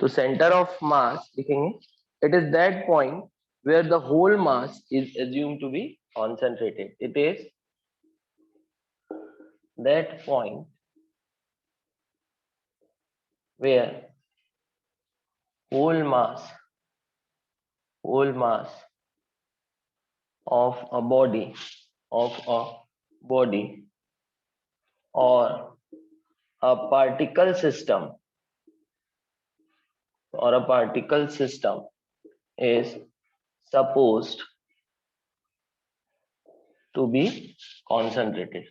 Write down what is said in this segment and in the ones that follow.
तो centre of मास लिखेंगे, it is that point where the whole mass is assumed to be concentrated. It is that point where whole mass of a body or a particle system is supposed to be concentrated.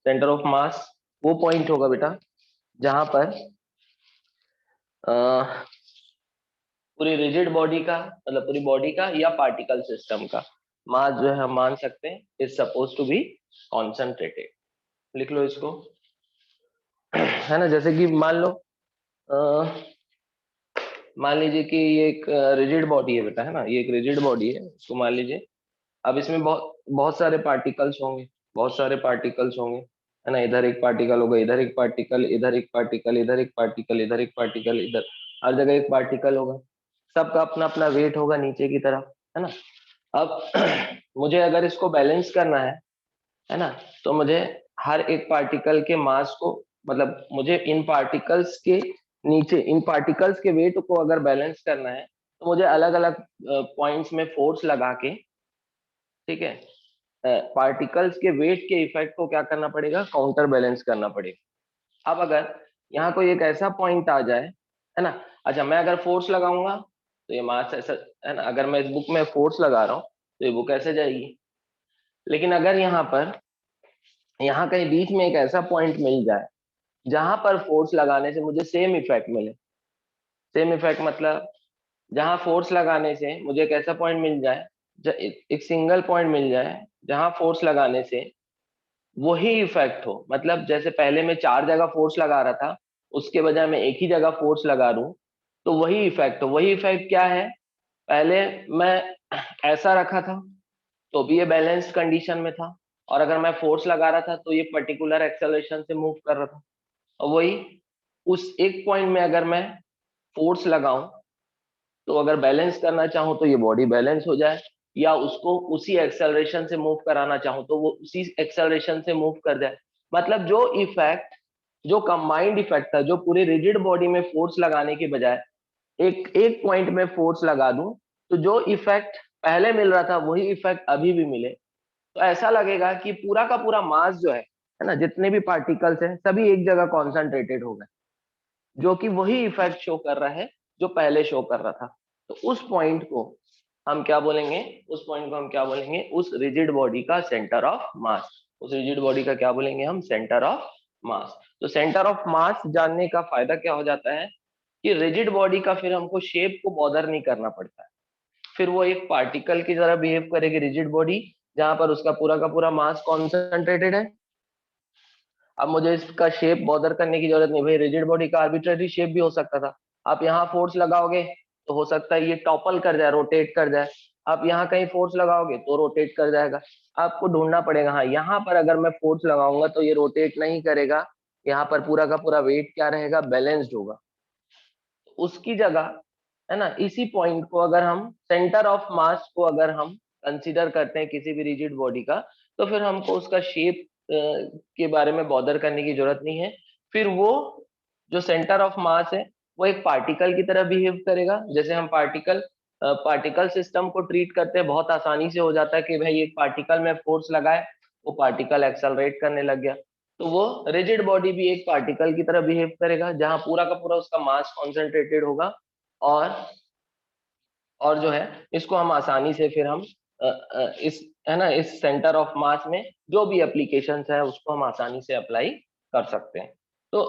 Centre of मास वो point होगा बेटा जहां पर पूरी rigid body का, मतलब पूरी body का या पार्टिकल सिस्टम का मास जो है हम मान सकते हैं is suppose to be concentrated. लिख लो इसको, है ना। जैसे कि मान लो मान लीजिए कि ये एक रिजिड बॉडी है बेटा, है ना, ये एक रिजिड बॉडी है, इसको मान लीजिए। अब इसमें बहुत सारे पार्टिकल्स होंगे, है ना। इधर एक पार्टिकल होगा, इधर एक पार्टिकल, इधर एक पार्टिकल, इधर एक पार्टिकल, इधर एक पार्टिकल, इधर हर जगह एक पार्टिकल होगा। सबका अपना अपना वेट होगा नीचे की तरफ, है ना। अब मुझे अगर इसको बैलेंस करना है ना, तो मुझे हर एक पार्टिकल के मास को, मतलब मुझे इन पार्टिकल्स के नीचे इन पार्टिकल्स के वेट को अगर बैलेंस करना है तो मुझे अलग अलग पॉइंट्स में फोर्स लगा के, ठीक है, पार्टिकल्स के वेट के इफेक्ट को क्या करना पड़ेगा, काउंटर बैलेंस करना पड़ेगा। अब अगर यहाँ कोई एक ऐसा पॉइंट आ जाए, है ना, अच्छा मैं अगर फोर्स लगाऊंगा तो ये मास ऐसा, है ना, अगर मैं इस बुक में फोर्स लगा रहा हूँ तो ये बुक ऐसे जाएगी। लेकिन अगर यहाँ कहीं बीच में एक ऐसा पॉइंट मिल जाए जहां पर फोर्स लगाने से मुझे सेम इफेक्ट मिले, सेम इफेक्ट मतलब जहां फोर्स लगाने से मुझे एक ऐसा पॉइंट मिल जाए, एक सिंगल पॉइंट मिल जाए जहां फोर्स लगाने से वही इफेक्ट हो, मतलब जैसे पहले मैं 4 जगह फोर्स लगा रहा था उसके बजाय मैं एक ही जगह फोर्स लगा दूं तो वही इफेक्ट हो। वही इफेक्ट क्या है, पहले मैं ऐसा रखा था तो भी ये बैलेंस्ड कंडीशन में था, और अगर मैं फोर्स लगा रहा था तो ये पर्टिकुलर एक्सेलरेशन से मूव कर रहा था। और वही उस एक पॉइंट में अगर मैं फोर्स लगाऊं तो अगर बैलेंस करना चाहूं तो ये बॉडी बैलेंस हो जाए, या उसको उसी एक्सेलरेशन से मूव कराना चाहूं तो वो उसी एक्सेलरेशन से मूव कर जाए। मतलब जो इफेक्ट, जो कंबाइंड इफेक्ट था, जो पूरी रिजिड बॉडी में फोर्स लगाने के बजाय एक एक पॉइंट में फोर्स लगा दूं तो जो इफेक्ट पहले मिल रहा था वही इफेक्ट अभी भी मिले, तो ऐसा लगेगा कि पूरा का पूरा मास जो है ना, जितने भी पार्टिकल्स हैं सभी एक जगह कॉन्सेंट्रेटेड हो गए, जो कि वही इफेक्ट शो कर रहा है जो पहले शो कर रहा था। तो उस पॉइंट को हम क्या बोलेंगे, उस रिजिड बॉडी का सेंटर ऑफ मास। उस रिजिड बॉडी का क्या बोलेंगे हम, सेंटर ऑफ मास। तो सेंटर ऑफ मास जानने का फायदा क्या हो जाता है कि रिजिड बॉडी का फिर हमको शेप को बॉदर नहीं करना पड़ता है, फिर वो एक पार्टिकल की तरह बिहेव करेगी रिजिड बॉडी, जहां पर उसका पूरा का पूरा मास कॉन्सेंट्रेटेड है। अब मुझे इसका शेप बॉदर करने की जरूरत नहीं, भाई रिजिड बॉडी का आर्बिट्ररी शेप भी हो सकता था। आप यहाँ फोर्स लगाओगे तो हो सकता है ये टॉपल कर जाए, रोटेट कर जाए। आप यहाँ कहीं फोर्स लगाओगे तो रोटेट कर जाएगा। आपको ढूंढना पड़ेगा, हाँ यहाँ पर अगर मैं फोर्स लगाऊंगा तो ये रोटेट नहीं करेगा, यहाँ पर पूरा का पूरा वेट क्या रहेगा, बैलेंस्ड होगा। उसकी जगह, है ना, इसी पॉइंट को अगर हम सेंटर ऑफ मास को अगर हम कंसीडर करते हैं किसी भी रिजिड बॉडी का, तो फिर हमको उसका शेप के बारे में बॉदर करने की जरूरत नहीं है। फिर वो जो सेंटर ऑफ मास है वो एक पार्टिकल की तरह बिहेव करेगा। जैसे हम पार्टिकल सिस्टम को ट्रीट करते हैं, बहुत आसानी से हो जाता है कि भाई एक पार्टिकल में फोर्स लगाए, वो पार्टिकल एक्सेलरेट करने लग गया। तो वो रिजिड बॉडी भी एक पार्टिकल की तरह बिहेव करेगा जहां पूरा का पूरा उसका मास कॉन्सेंट्रेटेड होगा, और जो है इसको हम आसानी से फिर हम इस, है ना, इस सेंटर ऑफ मास में जो भी एप्लीकेशंस है उसको हम आसानी से अप्लाई कर सकते हैं। तो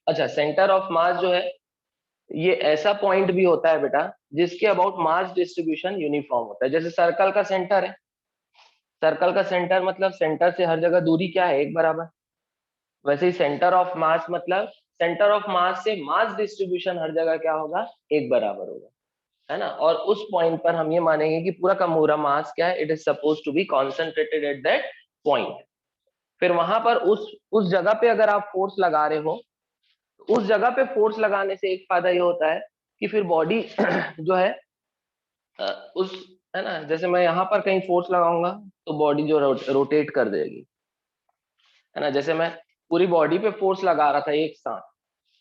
अच्छा, सेंटर ऑफ मास जो है ये ऐसा पॉइंट भी होता है बेटा जिसके अबाउट मास डिस्ट्रीब्यूशन यूनिफॉर्म होता है। जैसे सर्कल का सेंटर है, सर्कल का सेंटर मतलब सेंटर से हर जगह दूरी क्या है, एक बराबर। वैसे ही सेंटर ऑफ मास मतलब सेंटर ऑफ मास से मास डिस्ट्रीब्यूशन हर जगह क्या होगा, एक बराबर होगा, है ना। और उस पॉइंट पर हम ये मानेंगे कि पूरा का पूरा मास क्या है, it is suppose to be concentrated at that point. फिर वहां पर उस जगह पे अगर आप फोर्स लगा रहे हो, तो उस जगह पे फोर्स लगाने से एक फायदा ये होता है कि फिर बॉडी जो है उस, है ना, जैसे मैं यहाँ पर कहीं फोर्स लगाऊंगा तो बॉडी जो रोटेट कर देगी, है ना। जैसे मैं पूरी बॉडी पे फोर्स लगा रहा था एक साथ,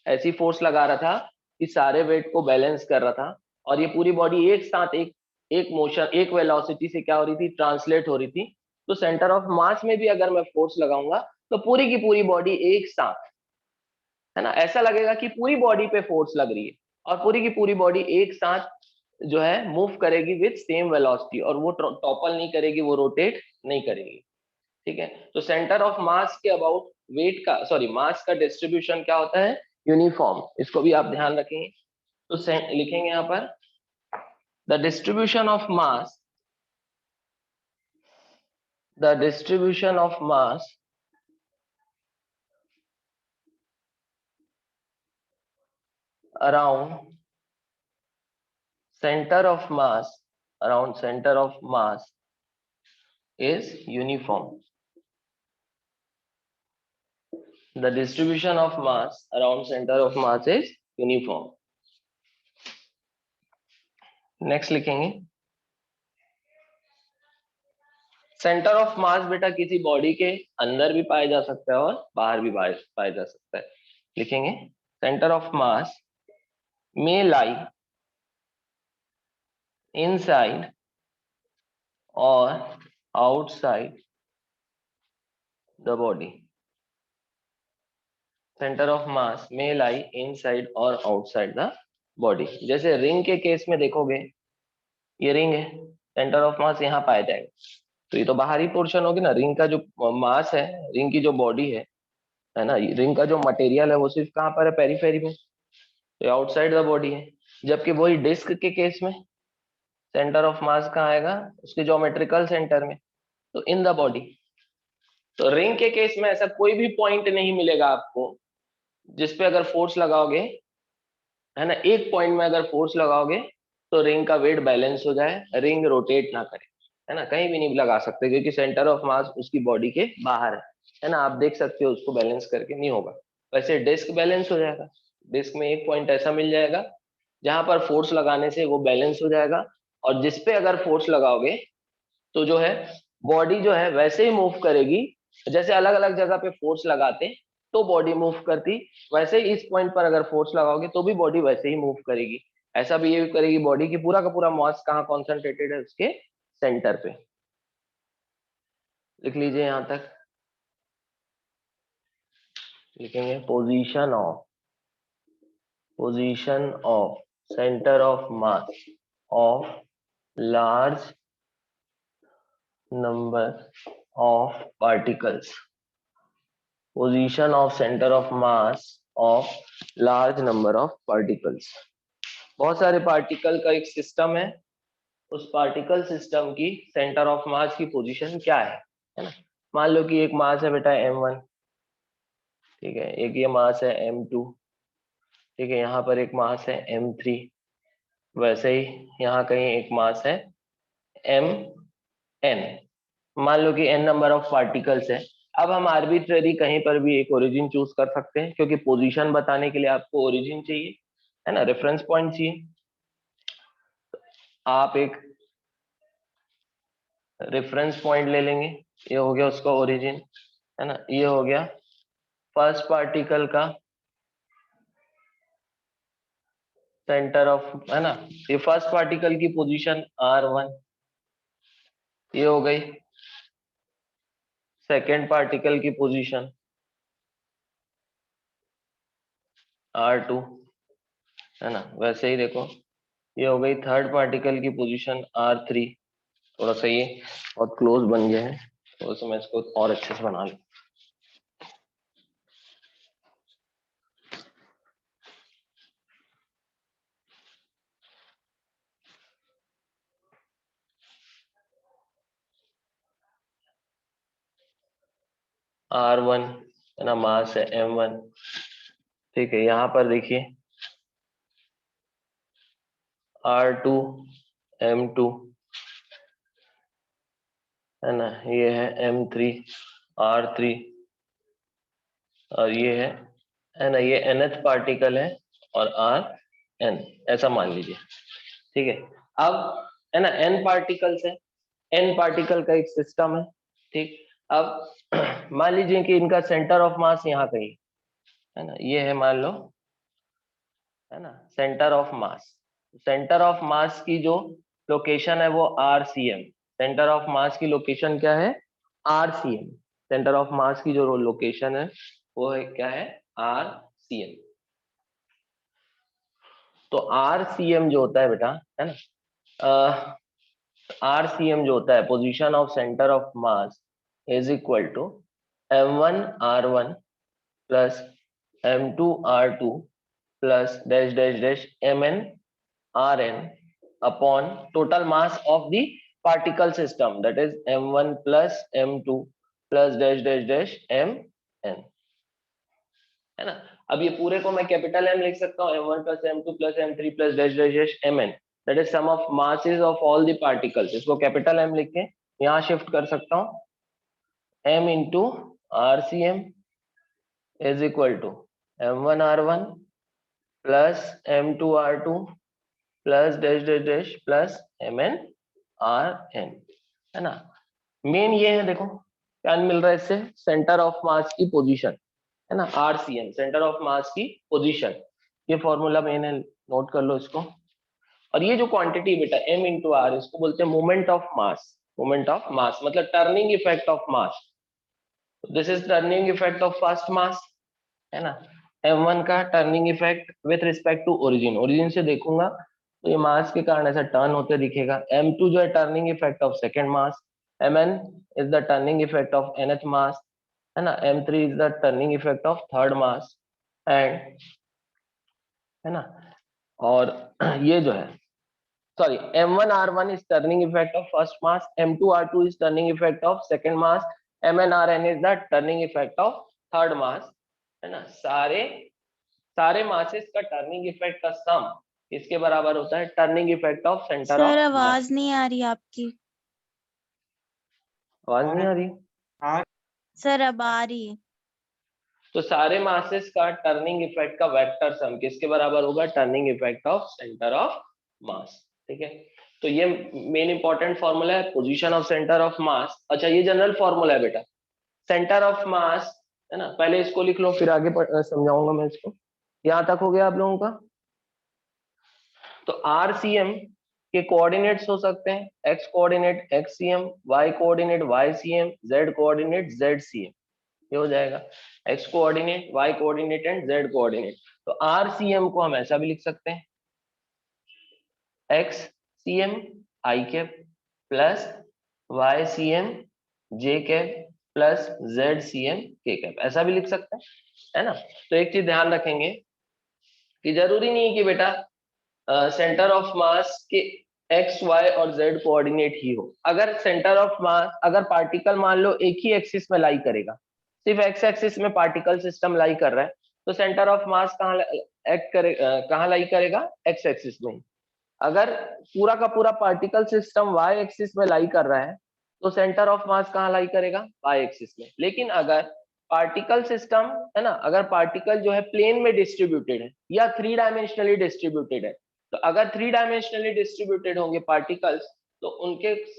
ऐसी फोर्स लगा रहा था कि सारे वेट को बैलेंस कर रहा था, और ये पूरी बॉडी एक साथ एक एक मोशन एक वेलोसिटी से क्या हो रही थी, ट्रांसलेट हो रही थी। तो सेंटर ऑफ मास में भी अगर मैं फोर्स लगाऊंगा तो पूरी की पूरी बॉडी एक साथ, है ना, ऐसा लगेगा कि पूरी बॉडी पे फोर्स लग रही है, और पूरी की पूरी बॉडी एक साथ जो है मूव करेगी विथ सेम वेलोसिटी, और वो टॉपल नहीं करेगी, वो रोटेट नहीं करेगी। ठीक है, तो सेंटर ऑफ मास के अबाउट वेट का, सॉरी, मास का डिस्ट्रीब्यूशन क्या होता है, यूनिफॉर्म। इसको भी आप ध्यान रखेंगे। तो लिखेंगे यहाँ पर the distribution of mass, the distribution of mass around center of mass, around center of mass is uniform. The distribution of mass around center of mass is uniform. Next लिखेंगे सेंटर ऑफ मास बेटा किसी body के अंदर भी पाया जा सकता है और बाहर भी पाया जा सकता है। लिखेंगे centre of mass may lie inside or outside the body. Centre of mass may lie inside or outside the body. जैसे रिंग के केस में देखोगे, ये रिंग है, सेंटर ऑफ मास यहाँ पाया जाएगा, तो ये तो बाहरी पोर्शन होगी ना। रिंग का जो मास है, रिंग की जो बॉडी है ना, रिंग का जो मटेरियल है वो सिर्फ कहाँ पर है, पेरीफेरी में, तो आउटसाइड द बॉडी है। जबकि वही डिस्क के केस में सेंटर ऑफ मास कहाँ आएगा, उसके ज्योमेट्रिकल सेंटर में, तो इन द बॉडी। तो रिंग के केस में ऐसा कोई भी पॉइंट नहीं मिलेगा आपको जिसपे अगर फोर्स लगाओगे, है ना, एक पॉइंट में अगर फोर्स लगाओगे तो रिंग का वेट बैलेंस हो जाए, रिंग रोटेट ना करे, है ना, कहीं भी नहीं लगा सकते क्योंकि सेंटर ऑफ मास उसकी बॉडी के बाहर है ना। आप देख सकते हो उसको बैलेंस करके नहीं होगा। वैसे डिस्क बैलेंस हो जाएगा, डिस्क में एक पॉइंट ऐसा मिल जाएगा जहां पर फोर्स लगाने से वो बैलेंस हो जाएगा, और जिसपे अगर फोर्स लगाओगे तो जो है बॉडी जो है वैसे ही मूव करेगी, जैसे अलग अलग जगह पे फोर्स लगाते तो बॉडी मूव करती, वैसे ही इस पॉइंट पर अगर फोर्स लगाओगे तो भी बॉडी वैसे ही मूव करेगी। ऐसा बिहेव करेगी बॉडी की पूरा का पूरा मास कहाँ कॉन्सेंट्रेटेड है, उसके सेंटर पे। लिख लीजिए यहां तक। लिखेंगे position of centre of mass of large number of particles. Position of centre of mass of large number of particles. बहुत सारे पार्टिकल का एक सिस्टम है, उस पार्टिकल सिस्टम की सेंटर ऑफ मास की पोजीशन क्या है ना। मान लो कि एक मास है बेटा m1, ठीक है, एक ये मास है m2, ठीक है, यहाँ पर एक मास है m3, वैसे ही यहाँ कहीं एक मास है mn। मान लो कि n नंबर ऑफ पार्टिकल्स है। अब हम आर्बिट्रेरी कहीं पर भी एक ओरिजिन चूज कर सकते हैं, क्योंकि पोजीशन बताने के लिए आपको ओरिजिन चाहिए, है ना, रेफरेंस पॉइंट चाहिए। आप एक रेफरेंस पॉइंट ले लेंगे, ये हो गया उसका ओरिजिन, है ना, ये हो गया फर्स्ट पार्टिकल का सेंटर ऑफ, है ना, ये फर्स्ट पार्टिकल की पोजीशन r1, ये हो गई सेकेंड पार्टिकल की पोजीशन r2, है ना। वैसे ही देखो ये हो गई थर्ड पार्टिकल की पोजीशन r3। थोड़ा सा ये बहुत क्लोज बन गया है, थोड़ा सा मैं इसको और अच्छे से बना लूं। r1, है ना, मास है m1, ठीक है। यहाँ पर देखिए r2 m2, है ना, ये है M3R3 और ये है ना, ये nth पार्टिकल है और Rn, ऐसा मान लीजिए। ठीक है, अब है ना n पार्टिकल्स है, n पार्टिकल का एक सिस्टम है। ठीक, अब मान लीजिए कि इनका सेंटर ऑफ मास यहाँ कहीं है ना, ये है मान लो, है ना, centre of mass. Centre of mass की जो लोकेशन है वो RCM। सेंटर ऑफ मास की लोकेशन क्या है? RCM। सेंटर ऑफ मास की जो लोकेशन है वो है क्या है? RCM। तो RCM जो होता है बेटा, है ना, RCM जो होता है, position of centre of mass, is equal to M1R1 plus M2R2 plus dash dash dash MnRn upon total mass of the particle system, that is M1 plus M2 plus dash dash dash Mn, है ना। अब ये पूरे को मैं capital M लिख सकता हूँ, M1 plus M2 plus M3 plus dash dash dash Mn, that is sum of masses of all the particles। इसको कैपिटल M लिख के यहाँ शिफ्ट कर सकता हूँ, M into RCM is equal to M1R1 plus M2R2 plus dash dash dash plus MnRn, है ना। Main ये है, देखो क्या मिल रहा है इससे, सेंटर ऑफ मास की पोजीशन, है ना, RCM सेंटर ऑफ मास की पोजीशन। ये फॉर्मूला मेन है, नोट कर लो इसको। और ये जो क्वांटिटी बेटा M इंटू आर, इसको बोलते हैं moment of mass. Moment of mass मतलब turning effect of mass. This is turning effect of first mass, है ना। M1 का turning effect with respect to origin, origin से देखूंगा तो ये मास के कारण ऐसा टर्न होते दिखेगा। M2 जो है turning effect of second mass, Mn is the turning effect of nth मास, है ना। M3 is the turning effect of third mass and, है ना। और ये जो है, sorry, M1R1 is turning effect of first mass, M2R2 is turning effect of second mass, MnRn is the turning effect of third mass, है ना। सारे सारे मासेस का टर्निंग इफेक्ट का सम इसके बराबर होता है turning effect of centre sir of mass. आवाज नहीं आ रही आपकी। आवाज नहीं आ रही? सर अब आ रही है। तो सारे मासेस का टर्निंग इफेक्ट का वेक्टर सम किसके बराबर होगा? Turning effect of centre of मास। ठीक है, तो ये मेन इंपॉर्टेंट फॉर्मूला है, पोजीशन ऑफ सेंटर ऑफ मास। अच्छा, ये जनरल फॉर्मूला है बेटा, सेंटर ऑफ मास, है ना। पहले इसको लिख लो, फिर आगे समझाऊंगा मैं इसको। यहां तक हो गया आप लोगों का? तो RCM के कोऑर्डिनेट्स हो सकते हैं x coordinate XCM, y coordinate YCM, z coordinate ZCM। ये हो जाएगा x coordinate, y coordinate and z coordinate. तो RCM को हम ऐसा भी लिख सकते हैं, XCM I cap plus YCM J cap plus ZCM K cap, ऐसा भी लिख सकते हैं, है ना। तो एक चीज ध्यान रखेंगे कि जरूरी नहीं है कि बेटा सेंटर ऑफ मास के एक्स वाई और जेड कोऑर्डिनेट ही हो। अगर सेंटर ऑफ मास, अगर पार्टिकल मान लो एक ही एक्सिस में लाई करेगा, सिर्फ एक्स एक्सिस में पार्टिकल सिस्टम लाई कर रहा है, तो सेंटर ऑफ मास कहाँ एक्ट करे, कहाँ लाई करेगा? एक्स एक्सिस में। अगर पूरा का पूरा पार्टिकल सिस्टम वाई एक्सिस में लाई कर रहा है, तो सेंटर ऑफ मास कहाँ लाई करेगा? वाई एक्सिस में। लेकिन अगर पार्टिकल सिस्टम, है ना, अगर पार्टिकल जो है प्लेन में डिस्ट्रीब्यूटेड है या थ्री डायमेंशनली डिस्ट्रीब्यूटेड है, तो अगर थ्री डायमेंशनली डिस्ट्रीब्यूटेड होंगे पार्टिकल्स, तो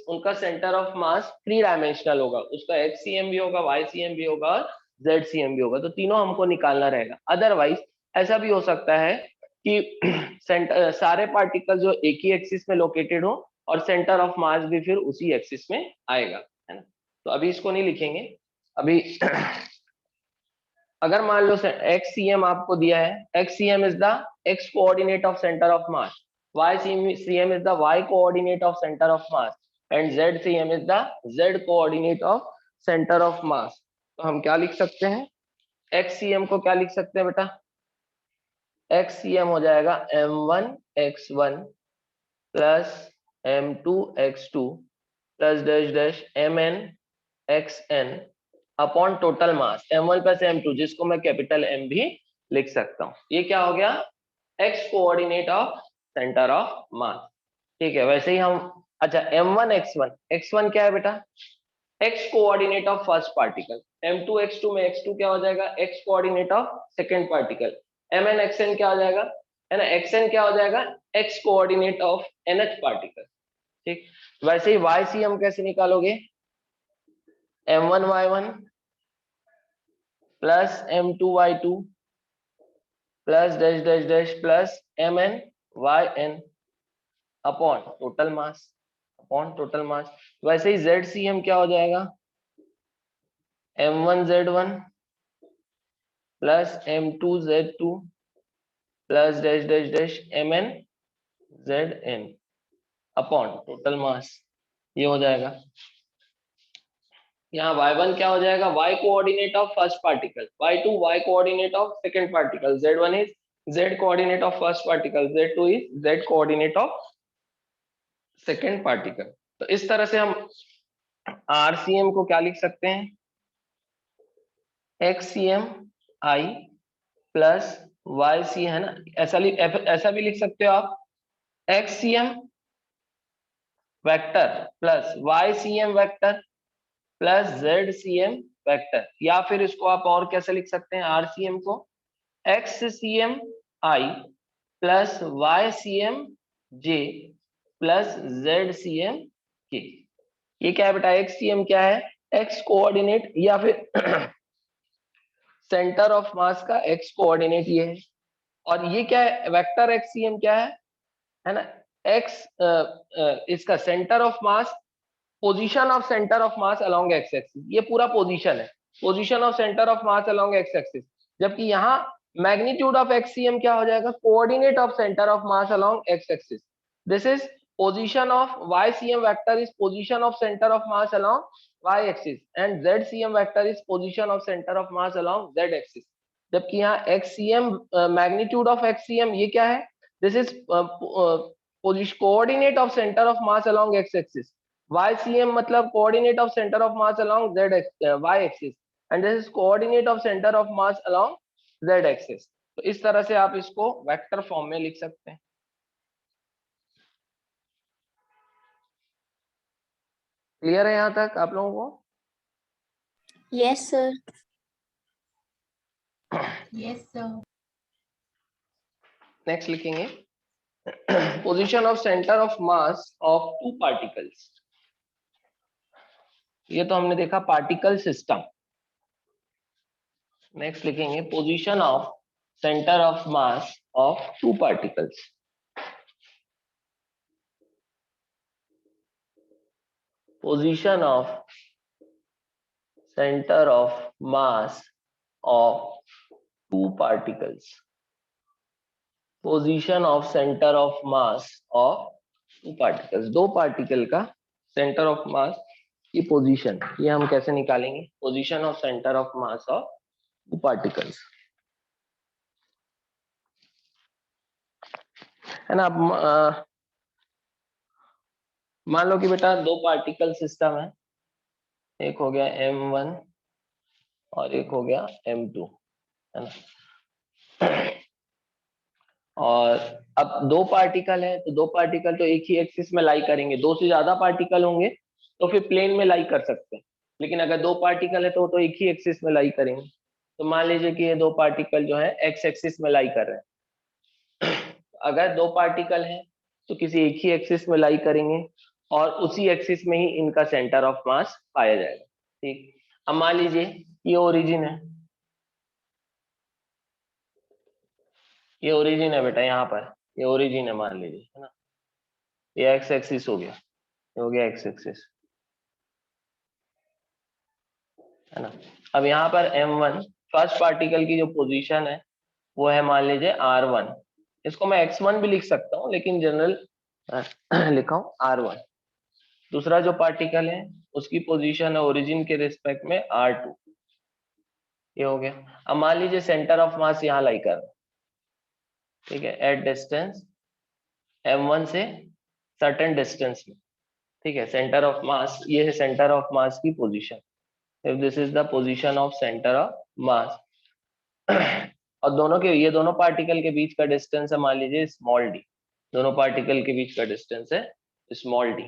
उनका centre of mass three dimensional होगा, उसका XCM भी होगा, YCM भी होगा और ZCM भी होगा। तो तीनों हमको निकालना रहेगा। अदरवाइज ऐसा भी हो सकता है कि सारे पार्टिकल जो एक ही एक्सिस में लोकेटेड हो और सेंटर ऑफ मास भी फिर उसी एक्सिस में आएगा, है ना। तो अभी इसको नहीं लिखेंगे अभी। अगर मान लो XCM आपको दिया है, XCM is the x coordinate of centre of mass, YCM is the y coordinate of centre of mass and ZCM is the z coordinate of centre of मास। तो हम क्या लिख सकते हैं? XCM को क्या लिख सकते हैं बेटा? XCM हो जाएगा M1x1 plus M2x2 plus dash dash MnXn upon total mass M1 plus M2, जिसको मैं कैपिटल M भी लिख सकता हूँ। ये क्या हो गया? x coordinate of centre of मास। ठीक है, वैसे ही हम, अच्छा M1x1, x1 क्या है बेटा? x coordinate of first particle, m2 x2 में x2 क्या हो जाएगा, x coordinate of second particle, mn xn क्या हो जाएगा, है ना, xn क्या हो जाएगा, x coordinate of nth particle. ठीक, वैसे ही YCM कैसे निकालोगे, m1 y1 plus m2 y2 plus dash dash dash plus mn yn upon total मास, अपॉन टोटल मास। वैसे ही ZCM क्या हो जाएगा, m1 z1 plus m2 z2 plus dash dash dash mn zn upon total मास, ये हो जाएगा। यहाँ y1 क्या हो जाएगा, y coordinate of first particle, y2 y coordinate of second particle, z1 is z coordinate of first particle, z2 is z coordinate of second particle. तो इस तरह से हम RCM को क्या लिख सकते हैं, XCM I प्लस YC, है ना, ऐसा भी लिख सकते हो आप, XCM vector plus YCM vector plus ZCM vector, या फिर इसको आप और कैसे लिख सकते हैं, RCM को XCM I plus YCM J plus ZCM K। ये क्या है बेटा, XCM क्या है, X कोऑर्डिनेट या फिर सेंटर ऑफ मास का X कोऑर्डिनेट ये है, और ये क्या है, वेक्टर XCM क्या है ना, X इसका centre of mass, position of centre of mass along x axis, ये पूरा पोजीशन है, position of centre of mass along x axis. जबकि यहाँ मैग्नीट्यूड ऑफ XCM क्या हो जाएगा, coordinate of centre of mass along x axis. This is position of YCM vector is position of centre of mass along y axis and ZCM vector is position of centre of mass along z axis. जबकि यहाँ XCM magnitude of XCM ये क्या है, this is coordinate of centre of mass along x axis, YCM मतलब coordinate of center of mass along y axis and this is coordinate of center of mass along z axis। तो इस तरह से आप इसको वेक्टर फॉर्म में लिख सकते हैं। क्लियर है यहाँ तक आप लोगों को? Yes sir. Yes sir. Next लिखेंगे position of centre of mass of two particles. ये तो हमने देखा पार्टिकल सिस्टम। नेक्स्ट लिखेंगे position of centre of mass of two particles. Position of centre of mass of two particles. Position of centre of mass of two particles. दो particle का centre of mass की position, ये हम कैसे निकालेंगे, position of centre of mass of two particles, है ना। मान लो कि बेटा दो पार्टिकल सिस्टम है, एक हो गया M1 और एक हो गया M2, है ना। और अब दो पार्टिकल है तो दो पार्टिकल तो एक ही एक्सिस में लाई करेंगे, दो से ज्यादा पार्टिकल होंगे तो फिर प्लेन में लाई कर सकते हैं, लेकिन अगर दो पार्टिकल है तो एक ही एक्सिस में लाई करेंगे। तो मान लीजिए कि ये दो पार्टिकल जो है एक्स एक्सिस में लाई कर रहे हैं। अगर दो पार्टिकल है तो किसी एक ही एक्सिस में लाई करेंगे और उसी एक्सिस में ही इनका सेंटर ऑफ मास पाया जाएगा। ठीक, अब मान लीजिए ये ओरिजिन है, ये ओरिजिन है बेटा, यहाँ पर ये ओरिजिन है मान लीजिए, है ना। ये एक्स एक्सिस हो गया, ये हो गया एक्स एक्सिस, है ना। अब यहाँ पर M1 फर्स्ट पार्टिकल की जो पोजीशन है वो है मान लीजिए R1, इसको मैं X1 भी लिख सकता हूँ लेकिन जनरल लिखा हूँ R1। दूसरा जो पार्टिकल है उसकी पोजीशन है ओरिजिन के रिस्पेक्ट में R2, ये हो गया। अब मान लीजिए सेंटर ऑफ मास यहाँ लाई कर, ठीक है, एट डिस्टेंस M1 से सर्टेन डिस्टेंस में, ठीक है, सेंटर ऑफ मास, ये है सेंटर ऑफ मास की position, if this is the position of centre of मास। और दोनों के, ये दोनों पार्टिकल के बीच का डिस्टेंस है मान लीजिए स्मॉल d, दोनों पार्टिकल के बीच का डिस्टेंस है स्मॉल d।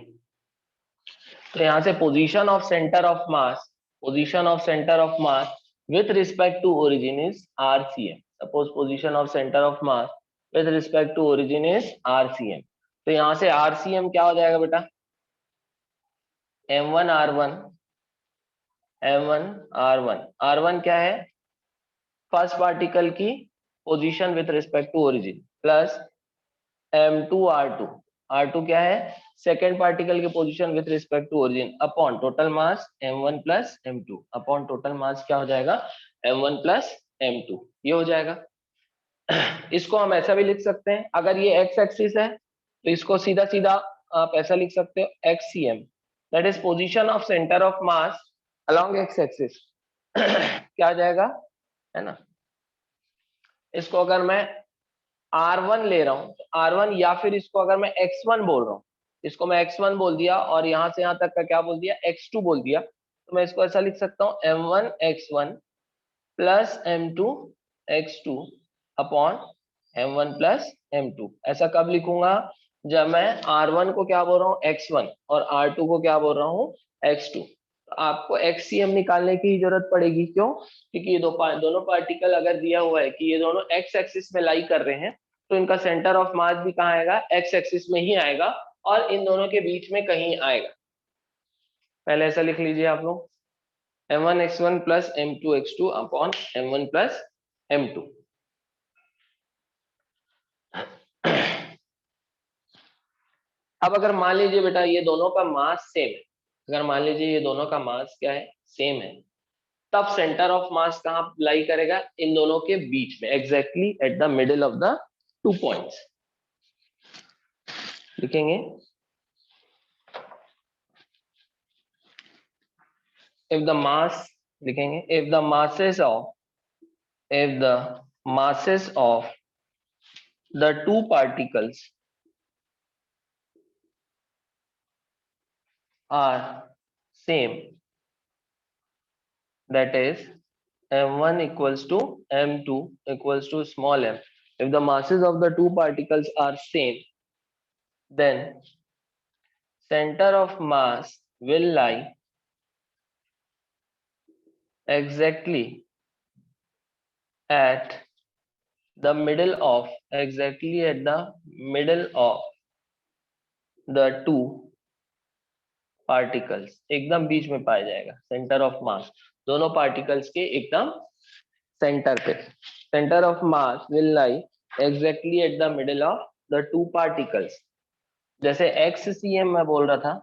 तो यहाँ से position of centre of mass, position of centre of mass with respect to origin is RCM. Suppose position of centre of mass with respect to origin is RCM. तो यहाँ से RCM क्या हो जाएगा बेटा, m1r1, m1r1 क्या है, first particle की position with respect to origin, plus m2r2, r2 क्या है, सेकेंड पार्टिकल की position with respect to origin, upon total mass m1 plus m2, अपॉन टोटल मास क्या हो जाएगा, m1 प्लस m2, ये हो जाएगा। इसको हम ऐसा भी लिख सकते हैं, अगर ये x एक्सिस है तो इसको सीधा सीधा आप ऐसा लिख सकते हो, xcm, that is position of centre of mass along x axis. क्या आ जाएगा, है ना। इसको अगर मैं R1 ले रहा हूं तो R1, या फिर इसको अगर मैं x1 बोल रहा हूं, इसको मैं x1 बोल दिया और यहां से यहां तक का क्या बोल दिया, x2 बोल दिया, तो मैं इसको ऐसा लिख सकता हूं, m1 x1 plus m2 x2 upon m1 plus m2। ऐसा कब लिखूंगा, जब मैं R1 को क्या बोल रहा हूँ, x1, और R2 को क्या बोल रहा हूँ, x2। तो आपको xcm निकालने की जरूरत पड़ेगी, क्यों, क्योंकि ये दोनों पार्टिकल अगर दिया हुआ है कि ये दोनों x एक्सिस में लाई कर रहे हैं, तो इनका सेंटर ऑफ मास भी कहाँ आएगा, x एक्सिस में ही आएगा, और इन दोनों के बीच में कहीं आएगा। पहले ऐसा लिख लीजिए आप लोग, m1 x1 plus m2 x2 upon m1 plus m2। अब अगर मान लीजिए बेटा ये दोनों का मास सेम है, अगर मान लीजिए ये दोनों का मास क्या है, सेम है, तब सेंटर ऑफ मास कहाँ लाई करेगा, इन दोनों के बीच में, exactly at the middle of the 2 points. लिखेंगे, if the mass, लिखेंगे, if the masses of the two particles are same, that is m1 equals to m2 equals to small m, if the masses of the two particles are same, then center of mass will lie exactly at the middle of the two particles, एकदम बीच में पाया जाएगा centre of मास, दोनों particles के एकदम centre पे। Centre of mass will lie exactly at the middle of the two particles. जैसे xcm मैं बोल रहा था,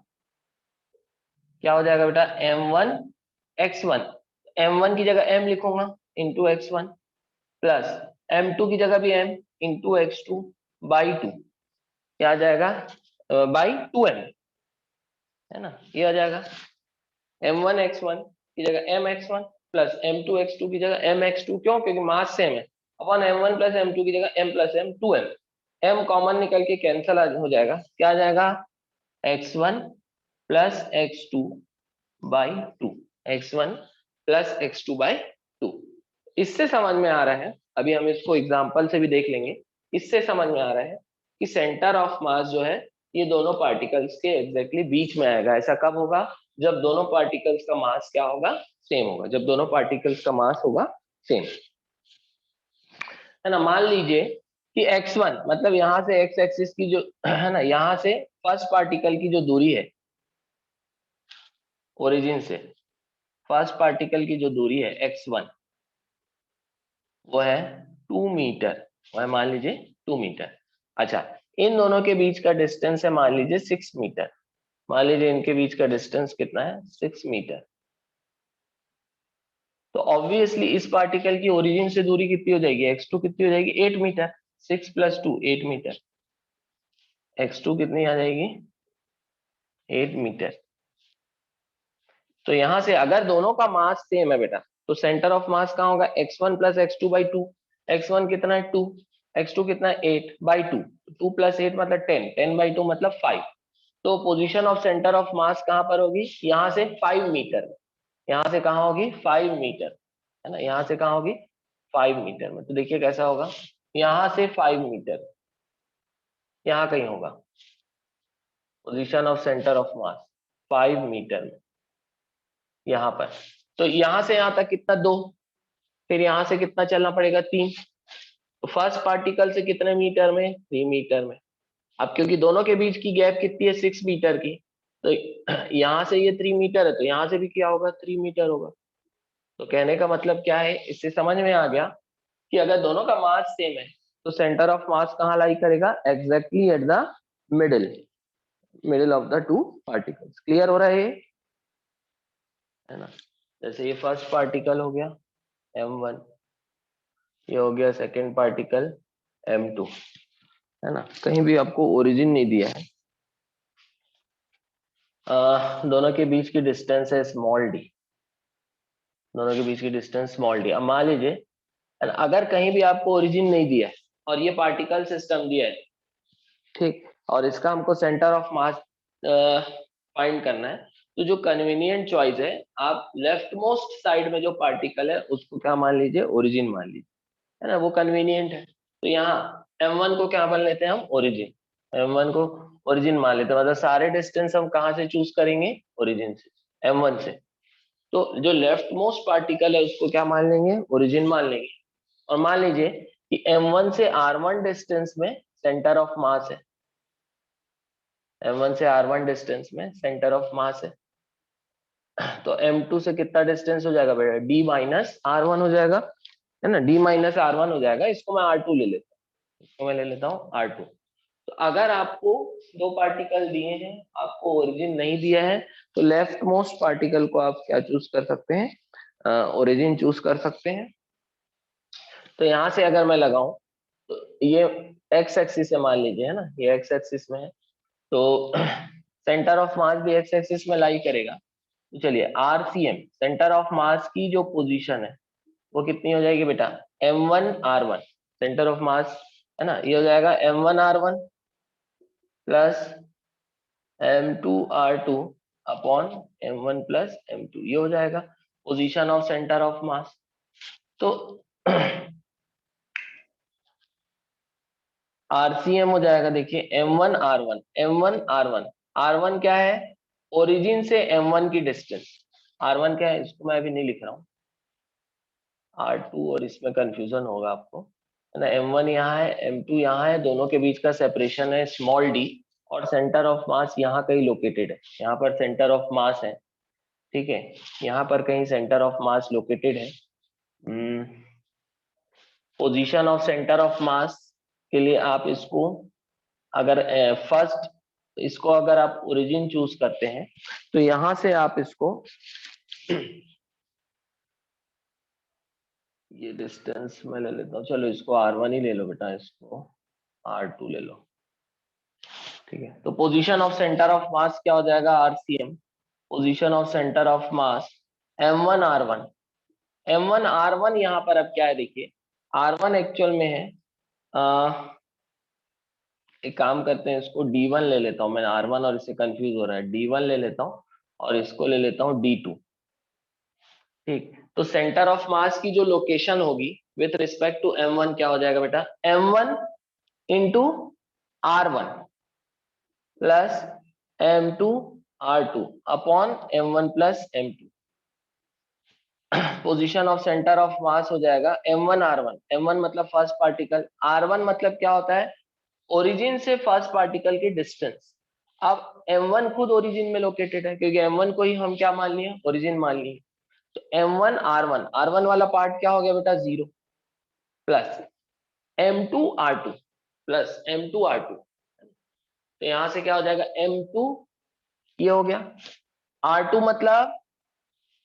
क्या हो जाएगा बेटा, m1 x1, m1 की जगह m लिखूंगा इंटू x1, प्लस m2 की जगह भी m इंटू x2 बाई 2, क्या आ जाएगा, बाई 2m, है ना, ये आ जाएगा। m1 x1 की जगह m x1 plus m2 x2 की जगह m x2, क्यों, क्योंकि मास सेम है, अपन m1 प्लस m2 की जगह m plus m 2m, m common निकल के कैंसिल हो जाएगा, क्या आ जाएगा, x1 plus x2 by 2, x1 plus x2 by 2। इससे समझ में आ रहा है, अभी हम इसको एग्जांपल से भी देख लेंगे, इससे समझ में आ रहा है कि सेंटर ऑफ मास जो है ये दोनों पार्टिकल्स के एग्जैक्टली बीच में आएगा। ऐसा कब होगा, जब दोनों पार्टिकल्स का मास क्या होगा, सेम होगा, जब दोनों पार्टिकल्स का मास होगा सेम, है ना। मान लीजिए कि x1 मतलब यहाँ से x एक्सिस की जो है ना, यहाँ से फर्स्ट पार्टिकल की जो दूरी है ओरिजिन से, फर्स्ट पार्टिकल की जो दूरी है x1 वो है 2 मीटर, वो है मान लीजिए 2 मीटर। अच्छा, इन दोनों के बीच का डिस्टेंस है मान लीजिए 6 मीटर, मान लीजिए इनके बीच का डिस्टेंस कितना है, 6 मीटर। तो ऑब्वियसली इस पार्टिकल की ओरिजिन से दूरी कितनी हो जाएगी, x2 कितनी हो जाएगी, 8 मीटर, 6 प्लस 2 8 मीटर, x2 कितनी आ जाएगी, 8 मीटर। तो यहां से अगर दोनों का मास सेम है बेटा, तो सेंटर ऑफ मास कहाँ होगा, x1 plus x2 by 2, x1 कितना है 2, x2 कितना है 8 बाई 2, 2 प्लस 8 मतलब 10, 10 बाई 2 मतलब 5। तो पोजीशन ऑफ सेंटर ऑफ मास कहाँ पर होगी, यहाँ से 5 मीटर, यहाँ से कहाँ होगी 5 मीटर, है ना, यहाँ से कहाँ होगी 5 मीटर में। तो देखिए कैसा होगा, यहाँ से 5 मीटर, यहाँ कहीं होगा position of centre of mass 5 metre में यहाँ पर। तो यहाँ से यहाँ तक कितना 2, फिर यहाँ से कितना चलना पड़ेगा 3। तो फर्स्ट पार्टिकल से कितने मीटर में 3 मीटर में। अब क्योंकि दोनों के बीच की गैप कितनी है 6 मीटर की, तो यहाँ से ये 3 मीटर है तो यहाँ से भी क्या होगा 3 मीटर होगा। तो कहने का मतलब क्या है, इससे समझ में आ गया कि अगर दोनों का मास सेम है तो सेंटर ऑफ मास कहाँ लाई करेगा, exactly at the middle of the two particles. Clear हो रहा है ना। जैसे ये फर्स्ट पार्टिकल हो गया m1, ये हो गया सेकेंड पार्टिकल m2, है ना। कहीं भी आपको ओरिजिन नहीं दिया है। दोनों के बीच की डिस्टेंस है स्मॉल डी, दोनों के बीच की डिस्टेंस स्मॉल डी। अब मान लीजिए अगर कहीं भी आपको ओरिजिन नहीं दिया है और ये पार्टिकल सिस्टम दिया है, ठीक, और इसका हमको सेंटर ऑफ मास फाइंड करना है, तो जो कन्वीनियंट चॉइस है, आप लेफ्ट मोस्ट साइड में जो पार्टिकल है उसको क्या मान लीजिए, ओरिजिन मान लीजिए, है ना, वो कन्वीनियंट है। तो यहाँ m1 को क्या मान लेते हैं हम, ओरिजिन। m1 को ओरिजिन मान लेते हैं, मतलब सारे डिस्टेंस हम कहाँ से चूज करेंगे, ओरिजिन से, m1 से। तो जो लेफ्ट मोस्ट पार्टिकल है उसको क्या मान लेंगे, ओरिजिन मान लेंगे। और मान लीजिए कि m1 से r1 डिस्टेंस में सेंटर ऑफ मास है, m1 से r1 डिस्टेंस में सेंटर ऑफ मास है, तो m2 से कितना डिस्टेंस हो जाएगा बेटा, d माइनस r1 हो जाएगा, है ना, d माइनस r1 हो जाएगा। इसको मैं r2 ले लेता हूँ, इसको मैं ले लेता हूँ r2। तो अगर आपको दो पार्टिकल दिए हैं, आपको ओरिजिन नहीं दिया है, तो लेफ्ट मोस्ट पार्टिकल को आप क्या चूज कर सकते हैं, ओरिजिन चूज कर सकते हैं। तो यहाँ से अगर मैं लगाऊं तो ये एक्स एक्सिस है मान लीजिए, है ना, ये एक्स एक्सिस में है, तो सेंटर ऑफ मास भी एक्स एक्सिस में लाई करेगा। तो चलिए आरसीएम, सेंटर ऑफ मास की जो पोजीशन है वो कितनी हो जाएगी बेटा, m1r1, सेंटर ऑफ मास, है ना, ये हो जाएगा m1r1 plus m2r2 upon m1 plus m2, ये हो जाएगा पोजीशन ऑफ सेंटर ऑफ मास। तो आरसीएम हो जाएगा, देखिए m1r1, m1r1, r1 क्या है, ओरिजिन से m1 की डिस्टेंस, r1 क्या है, इसको मैं अभी नहीं लिख रहा हूँ, r2, और इसमें कंफ्यूजन होगा आपको, है ना। m1 यहाँ है, m2 यहाँ है, दोनों के बीच का सेपरेशन है स्मॉल d, और सेंटर ऑफ मास यहाँ कहीं लोकेटेड है, यहाँ पर सेंटर ऑफ मास है, ठीक है, यहाँ पर कहीं सेंटर ऑफ मास लोकेटेड है। पोजीशन ऑफ सेंटर ऑफ मास के लिए आप इसको अगर फर्स्ट, इसको अगर आप ओरिजिन चूज करते हैं तो यहां से आप इसको ये डिस्टेंस मैं ले लेता हूँ, चलो इसको r1 ही ले लो बेटा, इसको r2 ले लो, ठीक है। तो पोजीशन ऑफ सेंटर ऑफ मास क्या हो जाएगा, rcm, position of centre of mass m1r1, m1r1 यहाँ पर अब क्या है, देखिए r1 एक्चुअल में है, एक काम करते हैं, इसको d1 ले लेता हूँ मैं, r1 और इससे कंफ्यूज हो रहा है, d1 ले लेता हूँ और इसको ले लेता हूँ d2, ठीक। तो सेंटर ऑफ मास की जो लोकेशन होगी विथ रिस्पेक्ट टू m1 क्या हो जाएगा बेटा, m1 into r1 plus m2 r2 upon m1 plus m2। Position of centre of मास हो जाएगा m1 r1, m1 मतलब फर्स्ट पार्टिकल, r1 मतलब क्या होता है, ओरिजिन से फर्स्ट पार्टिकल की डिस्टेंस। अब m1 खुद ओरिजिन में लोकेटेड है, क्योंकि m1 को ही हम क्या मान लिए, ओरिजिन मान लिए। तो m1 r1, r1 वाला पार्ट क्या हो गया बेटा, 0, plus m2 r2 plus m2 r2, तो यहां से क्या हो जाएगा m2, ये हो गया, r2 मतलब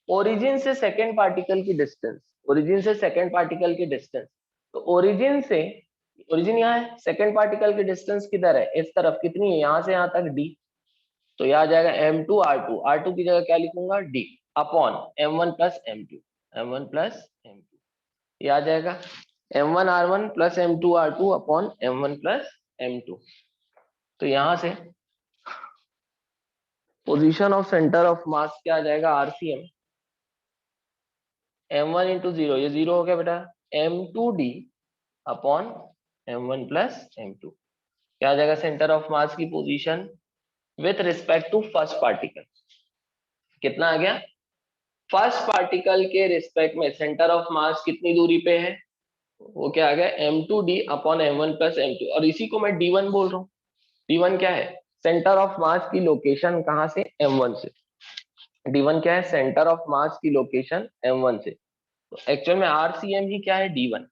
ओरिजिन से सेकेंड पार्टिकल की डिस्टेंस, ओरिजिन से सेकेंड पार्टिकल की डिस्टेंस। तो ओरिजिन से, ओरिजिन यहाँ है, सेकेंड पार्टिकल की डिस्टेंस किधर है, इस तरफ, कितनी है, यहाँ से यहाँ तक d, तो यह आ जाएगा m2 r2, r2 की जगह क्या लिखूंगा, d upon m1 plus m2, m1 plus m2, ये आ जाएगा m1 r1 plus m2 r2 upon m1 plus m2। तो यहां से पोजीशन ऑफ सेंटर ऑफ मास क्या आ जाएगा, आरसीएम, m1 इंटू 0, ये 0 हो गया बेटा, m2d upon m1 plus m2, क्या आ जाएगा, सेंटर ऑफ मास की position with respect to first particle, कितना आ गया, फर्स्ट पार्टिकल के रिस्पेक्ट में सेंटर ऑफ मास कितनी दूरी पे है, वो क्या आ गया m2d upon m1 plus m2, और इसी को मैं d1 बोल रहा हूँ। d1 क्या है, सेंटर ऑफ मास की लोकेशन कहाँ से, m1 से। d1 क्या है, सेंटर ऑफ मास की लोकेशन m1 से। तो एक्चुअल में rcm ही क्या है, d1।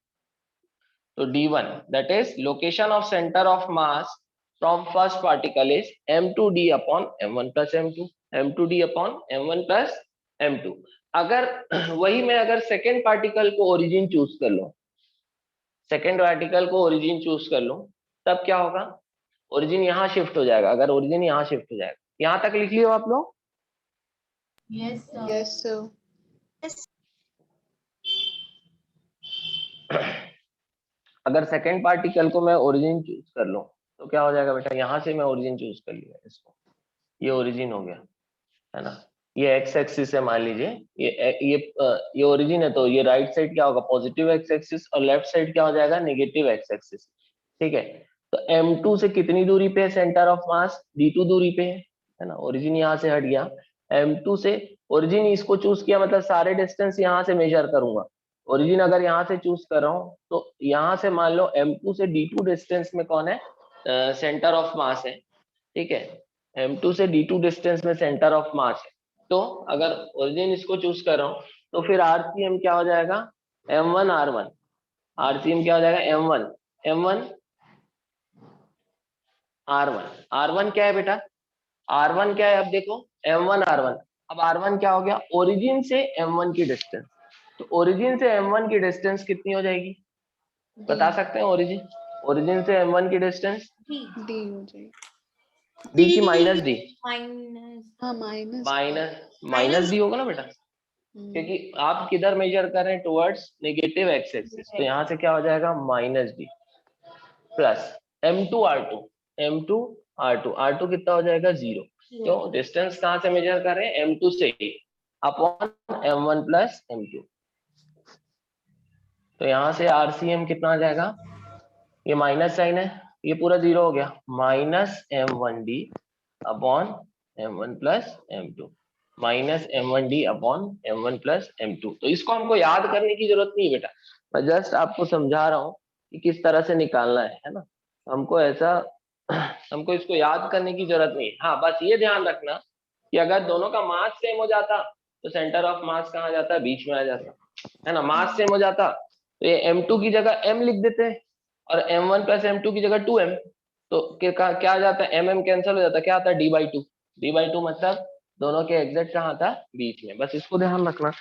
तो d1 that is location of centre of mass from first particle is m2d upon m1 plus m2, m2d upon m1 plus m2। अगर वही मैं अगर सेकेंड पार्टिकल को ओरिजिन चूज कर लूं, सेकेंड पार्टिकल को ओरिजिन चूज कर लूं, तब क्या होगा, ओरिजिन यहाँ शिफ्ट हो जाएगा। अगर ओरिजिन यहाँ शिफ्ट हो जाएगा, यहाँ तक लिख लियो आप लोग। Yes, sir. Yes, sir. अगर सेकेंड पार्टिकल को मैं ओरिजिन चूज कर लूं तो क्या हो जाएगा बेटा, यहाँ से मैं ओरिजिन चूज कर लिया इसको, ये ओरिजिन हो गया है ना। ये एक्स एक्सिस है, मान लीजिए ये ओरिजिन है, तो ये राइट साइड क्या होगा, पॉजिटिव एक्स एक्सिस, और लेफ्ट साइड क्या हो जाएगा, नेगेटिव एक्स एक्सिस। ठीक है, तो m2 से कितनी दूरी पे है सेंटर ऑफ मास, d2 दूरी पे है ना। ओरिजिन यहाँ से हट गया, m2 से ओरिजिन इसको चूज किया, मतलब सारे डिस्टेंस यहाँ से मेजर करूंगा। ओरिजिन अगर यहाँ से चूज कर रहा हूँ तो यहाँ से मान लो m2 से d2 डिस्टेंस में कौन है, सेंटर ऑफ मास है। ठीक है, m2 से d2 डिस्टेंस में सेंटर ऑफ मास है। तो अगर ओरिजिन इसको चूज कर रहा हूँ तो फिर rcm क्या हो जाएगा, m1 r1, rcm क्या हो जाएगा, m1 m1 r1, r1 क्या है बेटा, r1 क्या है, अब देखो m1 r1, अब r1 क्या हो गया, ओरिजिन से m1 की डिस्टेंस। तो ओरिजिन से m1 की डिस्टेंस कितनी हो जाएगी, बता सकते हैं, ओरिजिन से m1 की डिस्टेंस D. D हो जाएगी। d की माइनस डी, Minus. हाँ माइनस माइनस डी होगा ना बेटा, क्योंकि आप किधर मेजर कर रहे हैं, टुवर्ड्स नेगेटिव एक्स एक्सिस, तो यहाँ से क्या हो जाएगा, minus D plus m2 r2 कितना हो जाएगा, 0। तो डिस्टेंस कहाँ से मेजर कर रहे हैं, m2 से अपॉन m1 प्लस m2। तो यहाँ से rcm कितना आ जाएगा, ये माइनस साइन है, ये पूरा 0 हो गया, minus m1d upon m1 plus m2, minus m1d upon m1 plus m2। तो इसको हमको याद करने की जरूरत नहीं बेटा, मैं जस्ट आपको समझा रहा हूँ कि किस तरह से निकालना है ना। हमको ऐसा हमको इसको याद करने की जरूरत नहीं है। हाँ, बस ये ध्यान रखना कि अगर दोनों का मास सेम हो जाता तो सेंटर ऑफ मास कहाँ जाता, बीच में आ जाता है ना। मास सेम हो जाता तो ये m2 की जगह m लिख देते और m1 प्लस m2 की जगह 2m, तो क्या आ जाता है, m कैंसिल हो जाता, क्या आता है, d/2। d/2 मतलब दोनों के एग्जैक्ट कहाँ था, बीच में। बस इसको ध्यान रखना।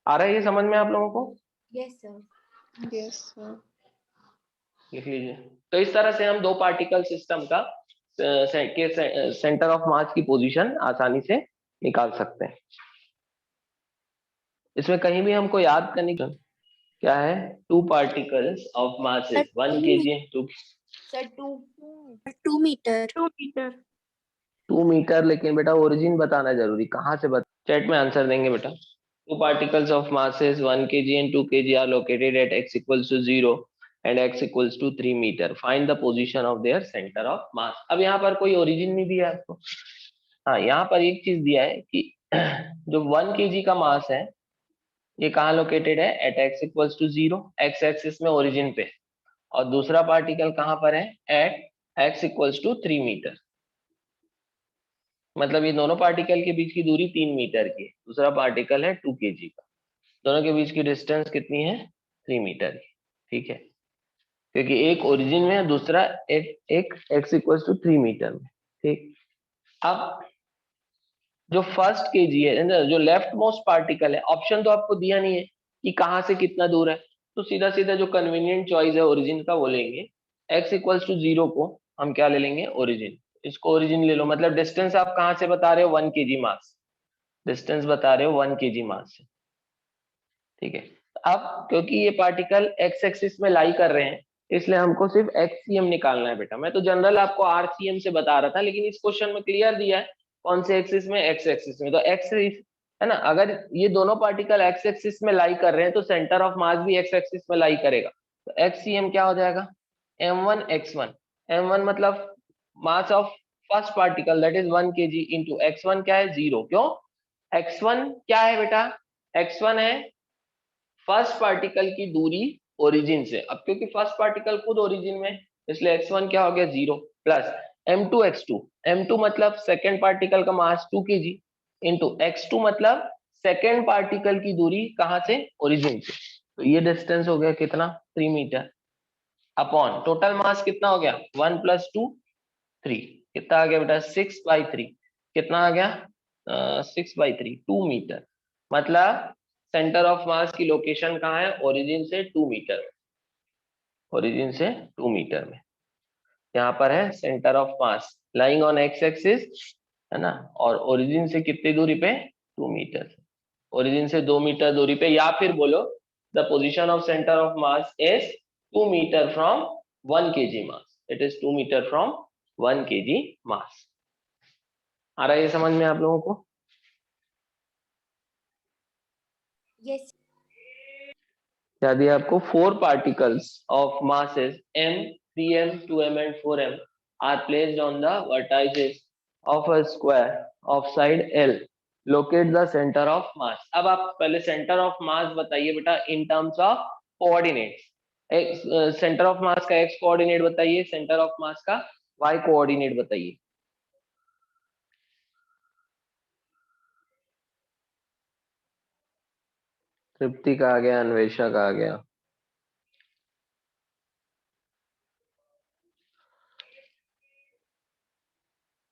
आ रहा है ये समझ में आप लोगों को, Yes, sir. Yes sir. लिख लीजिए। तो इस तरह से हम दो पार्टिकल सिस्टम का सेंटर ऑफ मास की पोजीशन आसानी से निकाल सकते हैं। इसमें कहीं भी हमको याद करने की क्या है, 2 particles of masses 1 kg 2 Sir, 2 meter. 2 metre, लेकिन बेटा ओरिजिन बताना जरूरी, कहाँ से बता, चैट में आंसर देंगे बेटा। 2 particles of masses 1 kg and 2 kg are located at x equals to 0 and x equals to 3 meter. Find the position of their center of mass. अब यहाँ पर कोई ओरिजिन नहीं दिया है आपको। हाँ, यहाँ पर एक चीज दिया है कि जो 1 kg का मास है ये कहाँ लोकेटेड है, at x equals to 0, x axis में ओरिजिन पे, और दूसरा पार्टिकल कहाँ पर है, at x equals to 3 metre. मतलब ये दोनों पार्टिकल के बीच की दूरी 3 मीटर की है, दूसरा पार्टिकल है 2 kg का, दोनों के बीच की डिस्टेंस कितनी है, 3 मीटर की। ठीक है, क्योंकि एक ओरिजिन में है, दूसरा एक x इक्वल्स टू 3 मीटर में। ठीक, अब जो फर्स्ट केजी है, जो लेफ्ट मोस्ट पार्टिकल है, ऑप्शन तो आपको दिया नहीं है कि कहाँ से कितना दूर है, तो सीधा सीधा जो कन्वीनियंट चॉइस है ओरिजिन का वो लेंगे। x इक्वल्स टू 0 को हम क्या ले लेंगे, ओरिजिन। इसको ओरिजिन ले लो, मतलब डिस्टेंस आप कहाँ से बता रहे हो, 1 kg मास, डिस्टेंस बता रहे हो 1 kg मास से। ठीक है, अब क्योंकि ये पार्टिकल x एक्सिस में लाई कर रहे हैं इसलिए हमको सिर्फ xcm निकालना है बेटा। मैं तो जनरल आपको rcm से बता रहा था, लेकिन इस क्वेश्चन में क्लियर दिया है कौन से एक्सिस में, x एक्सिस में। तो x है ना, अगर ये दोनों पार्टिकल x एक्सिस में लाई कर रहे हैं तो सेंटर ऑफ मास भी x एक्सिस में लाई करेगा। तो xcm क्या हो जाएगा, m1 x1, m1 मतलब mass of first particle that is 1 kg into x1 क्या है 0, क्यों, x1 क्या है बेटा, x1 है फर्स्ट पार्टिकल की दूरी ओरिजिन से। अब क्योंकि फर्स्ट पार्टिकल खुद ओरिजिन में, इसलिए x1 क्या हो गया 0 प्लस m2 x2, m2 मतलब सेकेंड पार्टिकल का मास 2 kg इंटू x2 मतलब सेकेंड पार्टिकल की दूरी कहाँ से, ओरिजिन से। तो ये डिस्टेंस हो गया कितना 3 मीटर अपॉन टोटल मास कितना हो गया 1 + 2 3, कितना आ गया बेटा 6/3, कितना आ गया 6/3 2 मीटर। मतलब सेंटर ऑफ मास की लोकेशन कहाँ है, ओरिजिन से 2 मीटर, ओरिजिन से 2 मीटर में यहाँ पर है centre of mass lying on X axis, है ना, और ओरिजिन से कितनी दूरी पे 2 मीटर, ओरिजिन से 2 मीटर दूरी पे, या फिर बोलो the position of centre of mass is 2 metre from 1 kg mass, it is 2 metre from 1 kg mass. आ रहा है ये समझ में आप लोगों को? Yes. क्या दिया आपको, 4 particles of masses m, 3m, 2m and 4m are placed on the vertices of a square of side L. Locate the center of mass. अब आप पहले center of mass बताइए बेटा in terms of coordinates. Centre of मास का x coordinate बताइए, centre of मास का y coordinate बताइए। तृप्ति का आ गया, अन्वेषा का आ गया।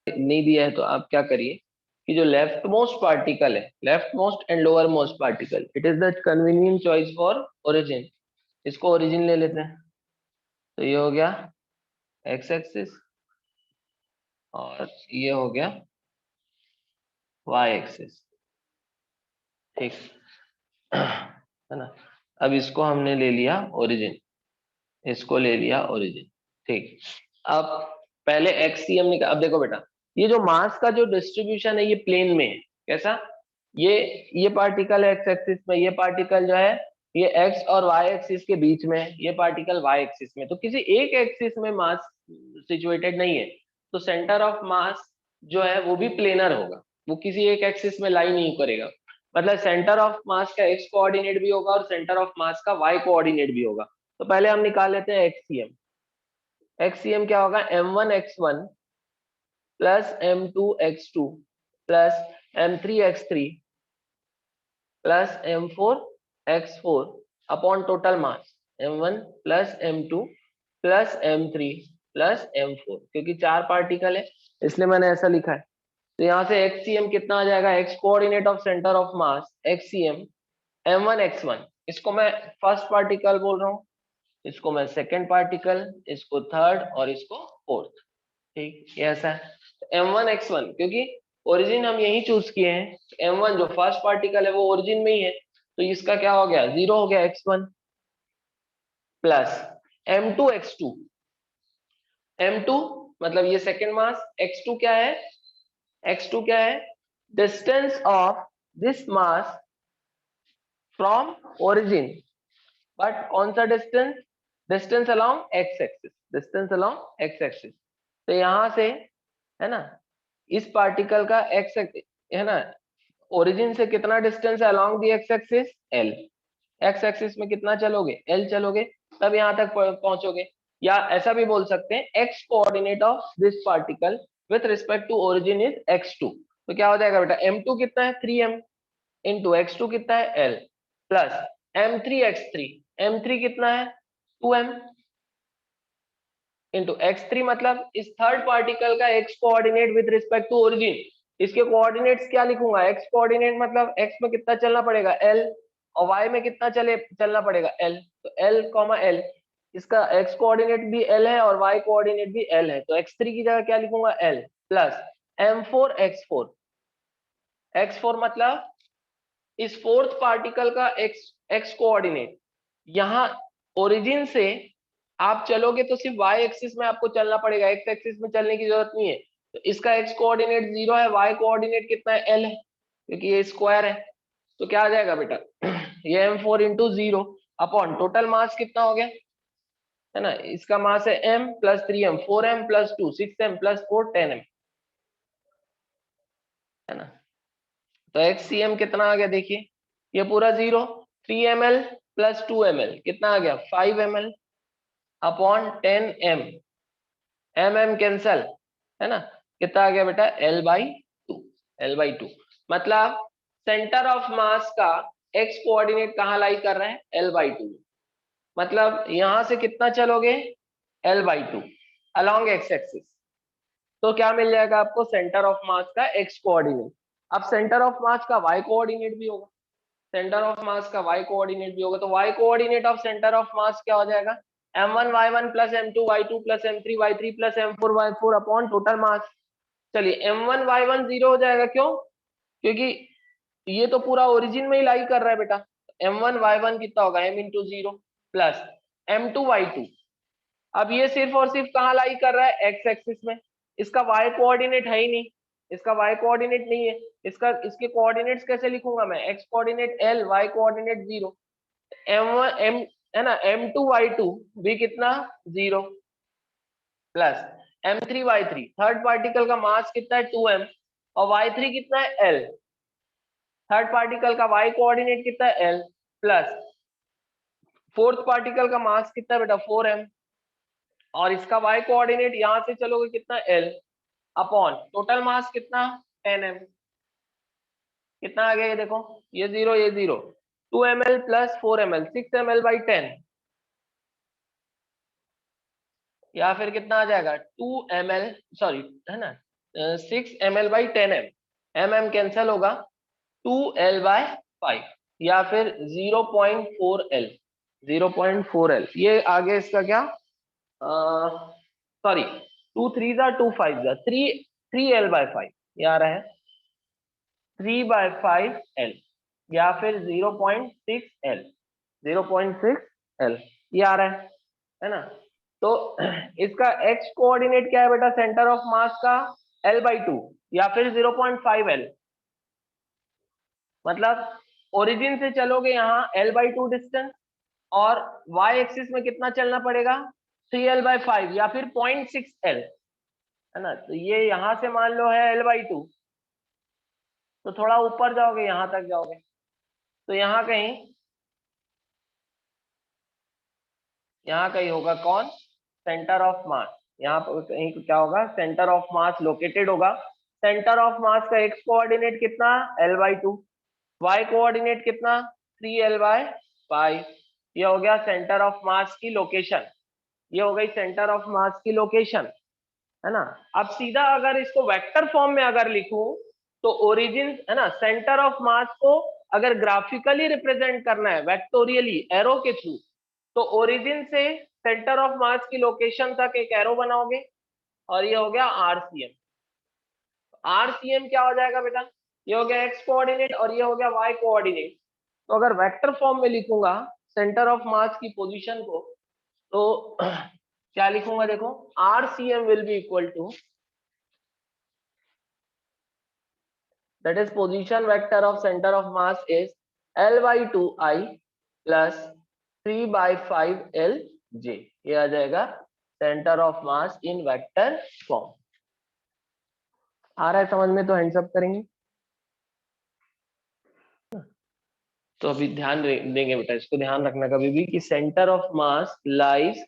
नहीं दिया है तो आप क्या करिए कि जो लेफ्ट मोस्ट पार्टिकल है, left most and lower most particle, it is the convenient choice for origin, इसको ओरिजिन ले लेते हैं। तो ये हो गया एक्स एक्सिस और ये हो गया वाई एक्सिस, ठीक है ना। अब इसको हमने ले लिया ओरिजिन, इसको ले लिया ओरिजिन, ठीक। अब पहले एक्ससीएम निकाल। अब देखो बेटा, ये जो मास का जो डिस्ट्रीब्यूशन है ये प्लेन में है, कैसा, ये पार्टिकल एक्स एक्सिस में, ये पार्टिकल जो है ये एक्स और वाई एक्सिस के बीच में है, ये पार्टिकल वाई एक्सिस में, तो किसी एक एक्सिस में मास सिचुएटेड नहीं है, तो सेंटर ऑफ मास जो है वो भी प्लेनर होगा, वो किसी एक एक्सिस में लाई नहीं करेगा। मतलब सेंटर ऑफ मास का एक्स कोऑर्डिनेट भी होगा और सेंटर ऑफ मास का वाई कोऑर्डिनेट भी होगा। तो पहले हम निकाल लेते हैं एक्ससीएम। एक्ससीएम क्या होगा, m1x1 plus m2x2 plus m3x3 plus m4x4 upon total mass m1 plus m2 plus m3 plus m4, क्योंकि 4 पार्टिकल है इसलिए मैंने ऐसा लिखा है। तो यहाँ से एक्ससीएम कितना आ जाएगा, X coordinate of centre of mass XCM m1x1, इसको मैं फर्स्ट पार्टिकल बोल रहा हूँ, इसको मैं सेकेंड पार्टिकल, इसको थर्ड और इसको फोर्थ, ठीक। ये ऐसा है m1x1, क्योंकि ओरिजिन हम यही चूज किए हैं, m1 जो फर्स्ट पार्टिकल है वो ओरिजिन में ही है, तो इसका क्या हो गया 0 हो गया x1 प्लस m2x2, m2 मतलब ये सेकेंड मास, x2 क्या है, x2 क्या है, distance of this mass from origin, but कौन सा distance, distance along x axis, distance along x axis. तो यहां से है ना, इस पार्टिकल का एक्स है ना, ओरिजिन से कितना डिस्टेंस है along the x axis L, x axis में कितना चलोगे एल चलोगे, तब यहां तक पहुंचोगे। या ऐसा भी बोल सकते हैं X coordinate of this particle with respect to origin is x2। तो क्या हो जाएगा बेटा, m2 कितना है 3m इंटू x2 कितना है l प्लस m3x3, m3 कितना है 2m इंटू x3, मतलब इस थर्ड पार्टिकल का x coordinate with respect to origin, इसके कोऑर्डिनेट्स क्या लिखूंगा, x कोऑर्डिनेट मतलब x में कितना चलना पड़ेगा l और y में कितना चलना पड़ेगा l, तो l कॉमा l, इसका x कोऑर्डिनेट भी l है और y कोऑर्डिनेट भी l है, तो x3 की जगह क्या लिखूंगा l प्लस m4x4, x4 मतलब इस फोर्थ पार्टिकल का x कोऑर्डिनेट, यहां ओरिजिन से आप चलोगे तो सिर्फ y एक्सिस में आपको चलना पड़ेगा, x एक्सिस में चलने की जरूरत नहीं है। तो इसका x कोऑर्डिनेट 0 है, y कोऑर्डिनेट कितना है l है, क्योंकि ये स्क्वायर है। तो क्या आ जाएगा बेटा ये m4 इंटू 0 अपॉन टोटल मास कितना हो गया, है ना, इसका मास है m plus 3m, 4m plus 2 6m plus 4 10m, है ना। तो xcm कितना आ गया देखिए, ये पूरा 0, 3 ml प्लस 2 ml कितना आ गया 5 ml upon 10 m, mm cancel है ना, कितना आ गया बेटा L/2, मतलब सेंटर ऑफ मास का x कोऑर्डिनेट कहाँ लाई कर रहा है L/2, मतलब यहां से कितना चलोगे L/2 अलोंग x एक्सिस, तो क्या मिल जाएगा आपको सेंटर ऑफ मास का x कोऑर्डिनेट। अब सेंटर ऑफ मास का y कोऑर्डिनेट भी होगा, सेंटर ऑफ मास का y कोऑर्डिनेट भी होगा, तो y coordinate of centre of मास क्या हो जाएगा m1y1 plus m2y2 plus m3y3 plus m4y4 upon total मास। चलिए m1y1 0 हो जाएगा, क्यों, क्योंकि ये तो पूरा ओरिजिन में ही लाई कर रहा है बेटा, m1y1 कितना होगा m इंटू 0 प्लस m2y2, अब ये सिर्फ और सिर्फ कहाँ लाई कर रहा है x एक्सिस में, इसका y कोऑर्डिनेट है ही नहीं, इसका y कोऑर्डिनेट नहीं है, इसके कोऑर्डिनेट्स कैसे लिखूंगा मैं, x coordinate L, y coordinate 0, m1 m है ना m2y2 भी कितना 0 प्लस m3y3, थर्ड पार्टिकल का मास कितना है 2m और y3 कितना है L, थर्ड पार्टिकल का y कोऑर्डिनेट कितना है L प्लस फोर्थ पार्टिकल का मास कितना है बेटा 4m और इसका y कोऑर्डिनेट यहां से चलोगे कितना L अपॉन टोटल मास कितना 10m, कितना आ गया ये देखो, ये 0 ये 0, 2 ml plus 4 ml 6 ml by 10, या फिर कितना आ जाएगा 2 ml सॉरी है ना 6 ml by 10m, mm cancel होगा 2l by 5 या फिर 0.4l, 0.4l, ये आगे इसका क्या सॉरी 2 3 2 5 3l by 5 ये आ रहा है 3/5l या फिर 0.6l, 0.6l ये आ रहा है ना। तो इसका x कोऑर्डिनेट क्या है बेटा सेंटर ऑफ मास का L/2 या फिर 0.5l, मतलब ओरिजिन से चलोगे यहाँ L/2 डिस्टेंस और y एक्सिस में कितना चलना पड़ेगा 3l/5 या फिर 0.6l है ना, तो ये यहां से मान लो है L/2, तो थोड़ा ऊपर जाओगे यहां तक जाओगे तो यहाँ कहीं होगा कौन सेंटर ऑफ मास, यहाँ पर कहीं क्या होगा सेंटर ऑफ मास लोकेटेड होगा, सेंटर ऑफ मास का x कोऑर्डिनेट कितना L/2, y कोऑर्डिनेट कितना 3l/5, ये हो गया सेंटर ऑफ मास की लोकेशन, ये हो गई सेंटर ऑफ मास की लोकेशन है ना। अब सीधा अगर इसको वेक्टर फॉर्म में अगर लिखूं तो ओरिजिन है ना सेंटर ऑफ मास को अगर ग्राफिकली रिप्रेजेंट करना है वेक्टोरियली एरो के थ्रू, तो ओरिजिन से सेंटर ऑफ मास की लोकेशन तक एक एरो बनाओगे और ये हो गया RCM, RCM क्या हो जाएगा बेटा, ये हो गया x कोऑर्डिनेट और ये हो गया y कोऑर्डिनेट, तो अगर वेक्टर फॉर्म में लिखूंगा सेंटर ऑफ मास की पोजीशन को तो क्या लिखूंगा देखो RCM will be equal to that is position vector of center of mass is L/2I plus 3/5LJ, ये आ जाएगा centre of mass in vector form. आ रहा है समझ में, तो हैंड्स अप करेंगे, तो अभी ध्यान देंगे बेटा, इसको ध्यान रखना कभी भी कि centre of mass lies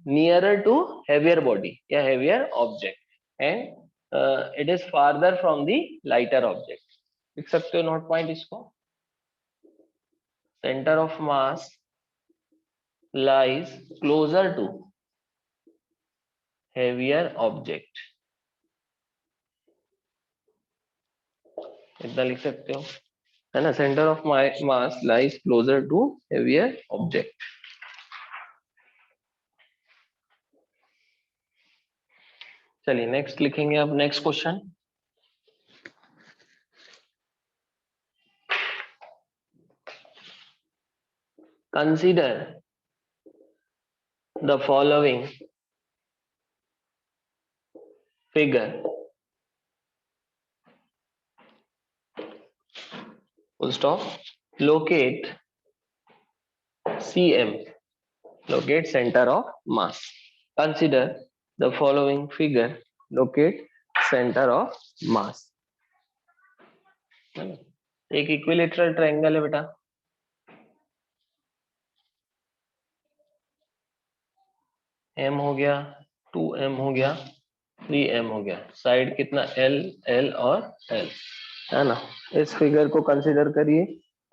nearer to heavier body या heavier object and it is farther from the lighter object, लिख सकते हो नोट पॉइंट इसको, centre of mass lies closer to heavier object, इतना लिख सकते हो है ना, centre of mass lies closer to heavier object। चलिए नेक्स्ट लिखेंगे अब next question, consider the following figure full stop, locate CM, locate center of mass, consider the following figure, locate center of mass। है ना। एक equilateral triangle है बेटा, m हो गया, 2m हो गया, 3m हो गया, साइड कितना l, l और l, है ना। इस फिगर को कंसीडर करिए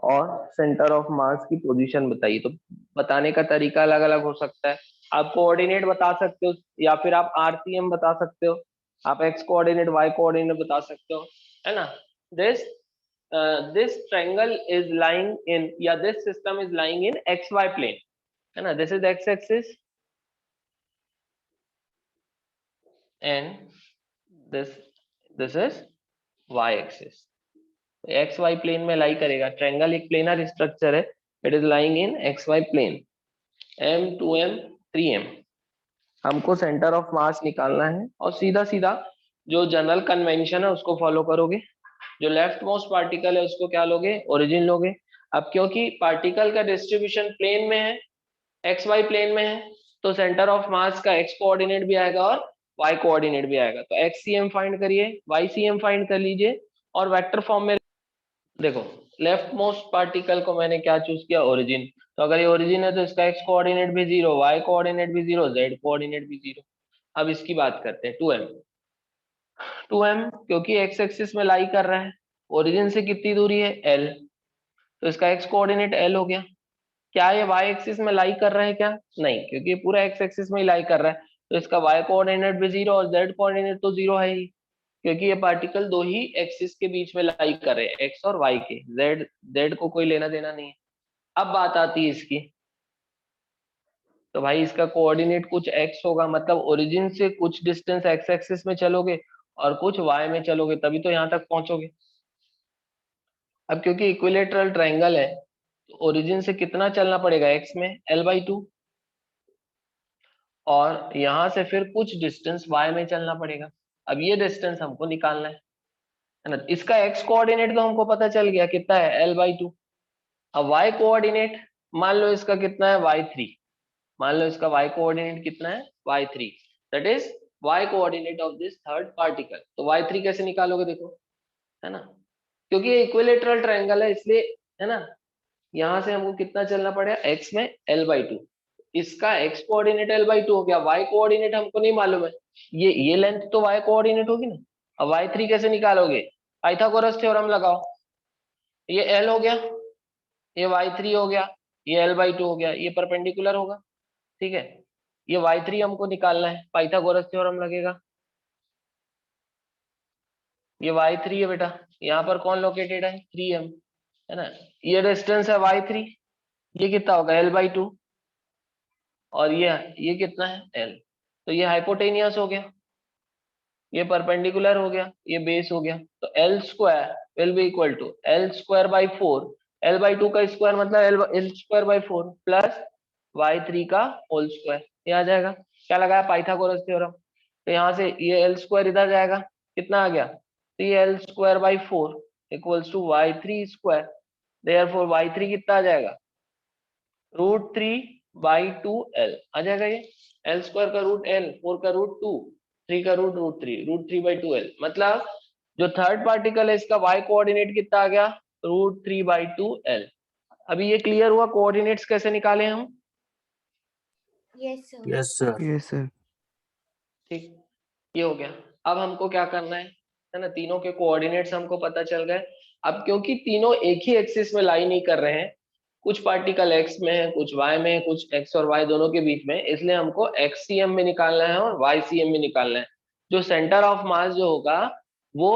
और सेंटर ऑफ मास की पोजीशन बताइए। तो बताने का तरीका अलग अलग हो सकता है, आप कोऑर्डिनेट बता सकते हो या फिर आप RCM बता सकते हो, आप x कोऑर्डिनेट y कोऑर्डिनेट बता सकते हो, है ना। This triangle is lying in, या this system is lying in XY plane, है ना। This is x axis and this is y axis. X Y plane में लाई करेगा, ट्रायंगल एक प्लेनर स्ट्रक्चर है, it is lying in X Y plane, m 2m 3m। हमको centre of मास निकालना है और सीधा सीधा जो जनरल कन्वेंशन है उसको फॉलो करोगे, जो लेफ्ट मोस्ट पार्टिकल है उसको क्या लोगे, ओरिजिन लोगे। अब क्योंकि पार्टिकल का डिस्ट्रीब्यूशन प्लेन में है, एक्स वाई प्लेन में है, तो सेंटर ऑफ मास का एक्स कोऑर्डिनेट भी आएगा और वाई कोऑर्डिनेट भी आएगा। तो एक्स सी एम फाइंड करिए, वाई सी एम फाइंड कर लीजिए और वेक्टर फॉर्म में देखो। लेफ्ट मोस्ट पार्टिकल को मैंने क्या चूज किया, ओरिजिन। तो अगर ये ओरिजिन है तो इसका एक्स कोऑर्डिनेट भी 0, वाई कोऑर्डिनेट भी 0, जेड कोऑर्डिनेट भी 0। अब इसकी बात करते हैं 2m। 2m क्योंकि एक्स एक्सिस में लाई कर रहा है, ओरिजिन से कितनी दूरी है, l, तो इसका एक्स कोऑर्डिनेट l हो गया। क्या ये वाई एक्सिस में लाई कर रहा है क्या, नहीं, क्योंकि ये पूरा एक्स एक्सिस में ही लाई कर रहा है, तो इसका वाई कोऑर्डिनेट भी 0 और जेड कोऑर्डिनेट तो 0 है ही, क्योंकि ये पार्टिकल दो ही एक्सिस के बीच में लाई कर रहे हैं, एक्स और वाई के, जेड जेड को कोई लेना देना नहीं है। अब बात आती है इसकी, तो भाई इसका कोऑर्डिनेट कुछ एक्स होगा, मतलब ओरिजिन से कुछ डिस्टेंस एक्स एक्सिस में चलोगे और कुछ वाई में चलोगे तभी तो यहाँ तक पहुंचोगे। अब क्योंकि इक्विलेटरल ट्रायंगल है तो ओरिजिन से कितना चलना पड़ेगा, एक्स में l/2, और यहाँ से फिर कुछ डिस्टेंस y में चलना पड़ेगा। अब ये डिस्टेंस हमको निकालना है ना। इसका x कोऑर्डिनेट तो हमको पता चल गया कितना है, l/2। अब y कोऑर्डिनेट मान लो इसका कितना है, y3। मान लो इसका y कोऑर्डिनेट कितना है, y3, that is y coordinate of this third particle. तो y3 कैसे निकालोगे, देखो, है ना, क्योंकि ये इक्विलेटरल ट्रायंगल है इसलिए, है ना। यहाँ से हमको कितना चलना पड़ेगा, x में l/2, इसका x कोऑर्डिनेट l/2 हो गया, y कोऑर्डिनेट हमको नहीं मालूम है, ये लेंथ तो y कोऑर्डिनेट होगी ना। अब y3 कैसे निकालोगे, पाइथागोरस थ्योरम लगाओ, ये l हो गया, ये y3 हो गया, ये l/2 हो गया, ये परपेंडिकुलर होगा, ठीक है। ये y3 हमको निकालना है, पाइथागोरस थ्योरम लगेगा, ये y3 है बेटा, यहाँ पर कौन लोकेटेड है, 3m, है ना। ये डिस्टेंस है y3, ये कितना होगा, l/2, और ये कितना है, l, तो ये हाइपोटेनियस हो गया, ये परपेंडिकुलर हो गया, ये बेस हो गया, तो l square will be equal to l²/4, l/2 का स्क्वायर मतलब l²/4 प्लस y3 का होल स्क्वायर, ये आ जाएगा। क्या लगाया, पाइथागोरस थ्योरम, तो यहाँ से ये l² इधर जाएगा, कितना आ गया, तो ये l²/4 equals to y3², therefore y3 कितना आ जाएगा, √3/2l आ जाएगा। ये l² का रूट l, 4 का रूट 2, 3 का रूट √3, √3/2l, मतलब जो थर्ड पार्टिकल है इसका y कोऑर्डिनेट कितना आ गया, √3/2l। अभी ये क्लियर हुआ कोऑर्डिनेट्स कैसे निकाले हम, Yes, sir. Yes sir. Yes sir. ठीक, ये हो गया। अब हमको क्या करना है ना, तीनों के कोऑर्डिनेट्स हमको पता चल गए। अब क्योंकि तीनों एक ही एक्सिस में लाई नहीं कर रहे हैं, कुछ पार्टिकल x में है, कुछ y में है, कुछ x और y दोनों के बीच में, इसलिए हमको xcm में निकालना है और ycm में निकालना है। जो सेंटर ऑफ मास जो होगा वो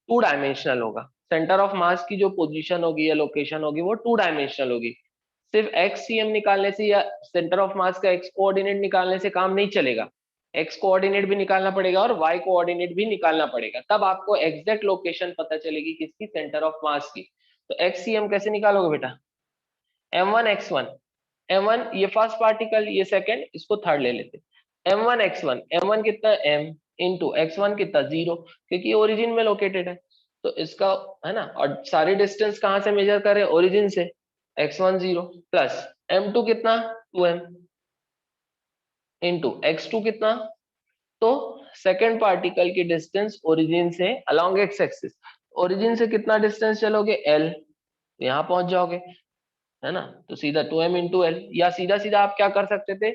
2 डायमेंशनल होगा, सेंटर ऑफ मास की जो पोजीशन होगी या लोकेशन होगी वो 2 डायमेंशनल होगी। सिर्फ xcm निकालने से या सेंटर ऑफ मास का x कोऑर्डिनेट निकालने से काम नहीं चलेगा, x कोऑर्डिनेट भी निकालना पड़ेगा और y कोऑर्डिनेट भी निकालना पड़ेगा, तब आपको एग्जैक्ट लोकेशन पता चलेगी किसकी, सेंटर ऑफ मास की। तो xcm कैसे निकालोगे बेटा, m1 x1, m1 ये फर्स्ट पार्टिकल, ये सेकंड, इसको थर्ड ले लेते, m1 x1, m1 कितना है, m इंटू x1 कितना 0, क्योंकि ओरिजिन में लोकेटेड है, तो इसका, है ना, और सारे डिस्टेंस कहाँ से मेजर कर रहे हैं, ओरिजिन से, x1 0 प्लस m2 कितना 2m इंटू x2 कितना, तो सेकेंड पार्टिकल की डिस्टेंस ओरिजिन से अलोंग एक्स एक्सिस, ओरिजिन से कितना डिस्टेंस चलोगे l, यहाँ पहुंच जाओगे, है ना। तो सीधा 2m इंटू एल, या सीधा सीधा आप क्या कर सकते थे,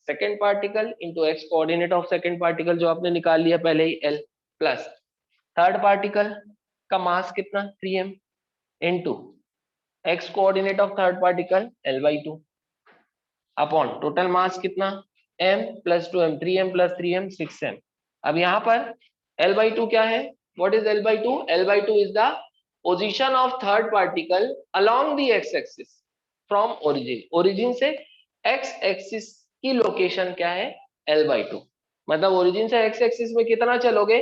second particle into x coordinate of second particle जो आपने निकाल लिया पहले ही l, प्लस थर्ड पार्टिकल का मास कितना 3m into x coordinate of third particle l/2 upon total मास कितना m plus 2m, 3m plus 3m 6m। अब यहाँ पर l/2 क्या है, what is l/2? l/2 is the position of third particle along the x axis from origin, origin से x axis की location क्या है l/2, मतलब ओरिजिन से एक्स एक्सिस में कितना चलोगे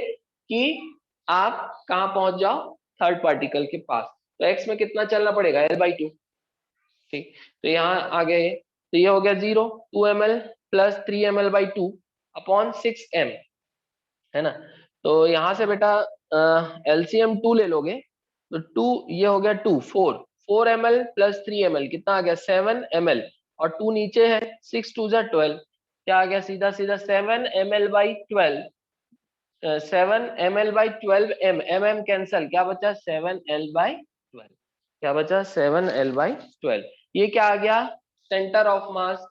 कि आप कहाँ पहुंच जाओ थर्ड पार्टिकल के पास, तो एक्स में कितना चलना पड़ेगा l/2। ठीक, तो यहाँ आ गए, तो ये हो गया 0, 2ml plus 3ml/2 upon 6m, है ना। तो यहाँ से बेटा एलसीएम 2 ले लोगे तो 2, ये हो गया 2, 4 ml प्लस 3ml कितना आ गया 7 ml, और 2 नीचे है, 6 2 जा 12, क्या आ गया सीधा सीधा 7 ml/12, 7 ml/12 m कैंसल, क्या बचा 7l/12, क्या बचा 7l/12। ये क्या आ गया centre of mass,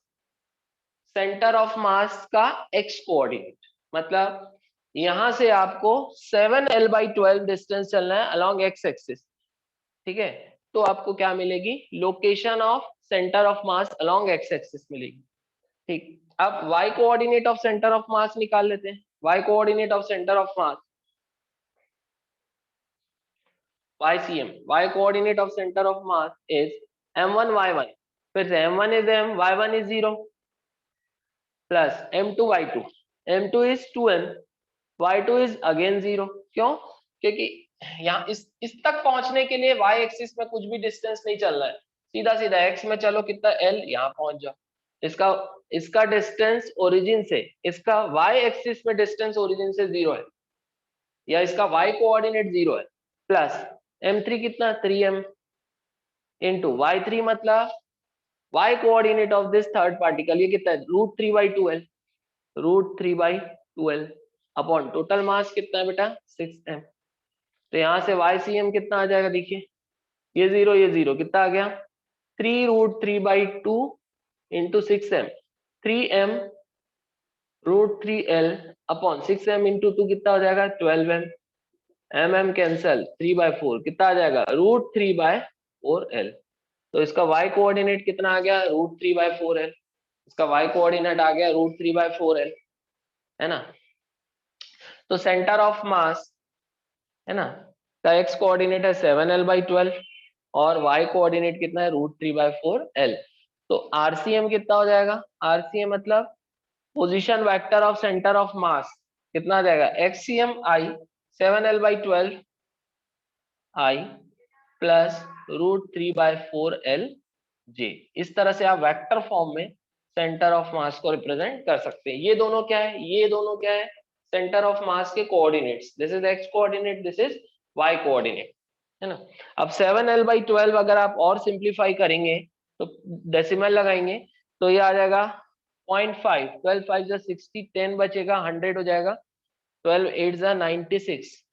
centre of मास का एक्स कोऑर्डिनेट, मतलब यहां से आपको 7l/12 डिस्टेंस चलना है अलोंग एक्स एक्सिस, ठीक है। तो आपको क्या मिलेगी, location of centre of mass along x axis मिलेगी। ठीक, अब y coordinate of centre of मास निकाल लेते हैं। y coordinate of centre of mass YCM, y coordinate of centre of mass is m1 y1, फिर से m1 is m, y1 is 0, plus m2 y2, m2 is 2m, y2 is again 0। क्यों? क्योंकि यहाँ इस तक पहुंचने के लिए y एक्सिस में कुछ भी डिस्टेंस नहीं चलना है, सीधा सीधा x में चलो कितना l, यहाँ पहुंच जाओ। इसका डिस्टेंस ओरिजिन से, इसका y एक्सिस में डिस्टेंस ओरिजिन से 0 है, या इसका y कोऑर्डिनेट 0 है, प्लस m3 कितना 3m इंटू y3, मतलब y coordinate of this third particle ये कितना है √3/2l, √3/2l अपॉन टोटल मास कितना है बेटा 6m। तो यहाँ से YCM कितना आ जाएगा, देखिए ये 0 ये 0 कितना आ गया 3√3/2 into 6m, 3m √3l upon 6m into 2 कितना हो जाएगा 12m, mm कैंसल 3/4 कितना आ जाएगा √3/4l। तो इसका y कोऑर्डिनेट कितना आ गया √3/4l, इसका y कोऑर्डिनेट आ गया √3/4l, है ना। तो सेंटर ऑफ मास, है ना, का x कोऑर्डिनेट है 7l/12 और y कोऑर्डिनेट कितना है √3/4l। तो RCM कितना हो जाएगा, RCM मतलब position vector of centre of मास कितना आ जाएगा XCM I 7l/12 I plus √3/4l j। इस तरह से आप वेक्टर फॉर्म में सेंटर ऑफ मास को रिप्रेजेंट कर सकते हैं। ये दोनों क्या है, ये दोनों क्या है सेंटर ऑफ मास के coordinates, this is x coordinate, this is y coordinate, है ना। अब 7l/12 अगर आप और सिंप्लीफाई करेंगे तो डेसिमल लगाएंगे तो ये आ जाएगा 0.5, 12 5 जा 60, 10 बचेगा 100 हो जाएगा, 12 8 जा 96,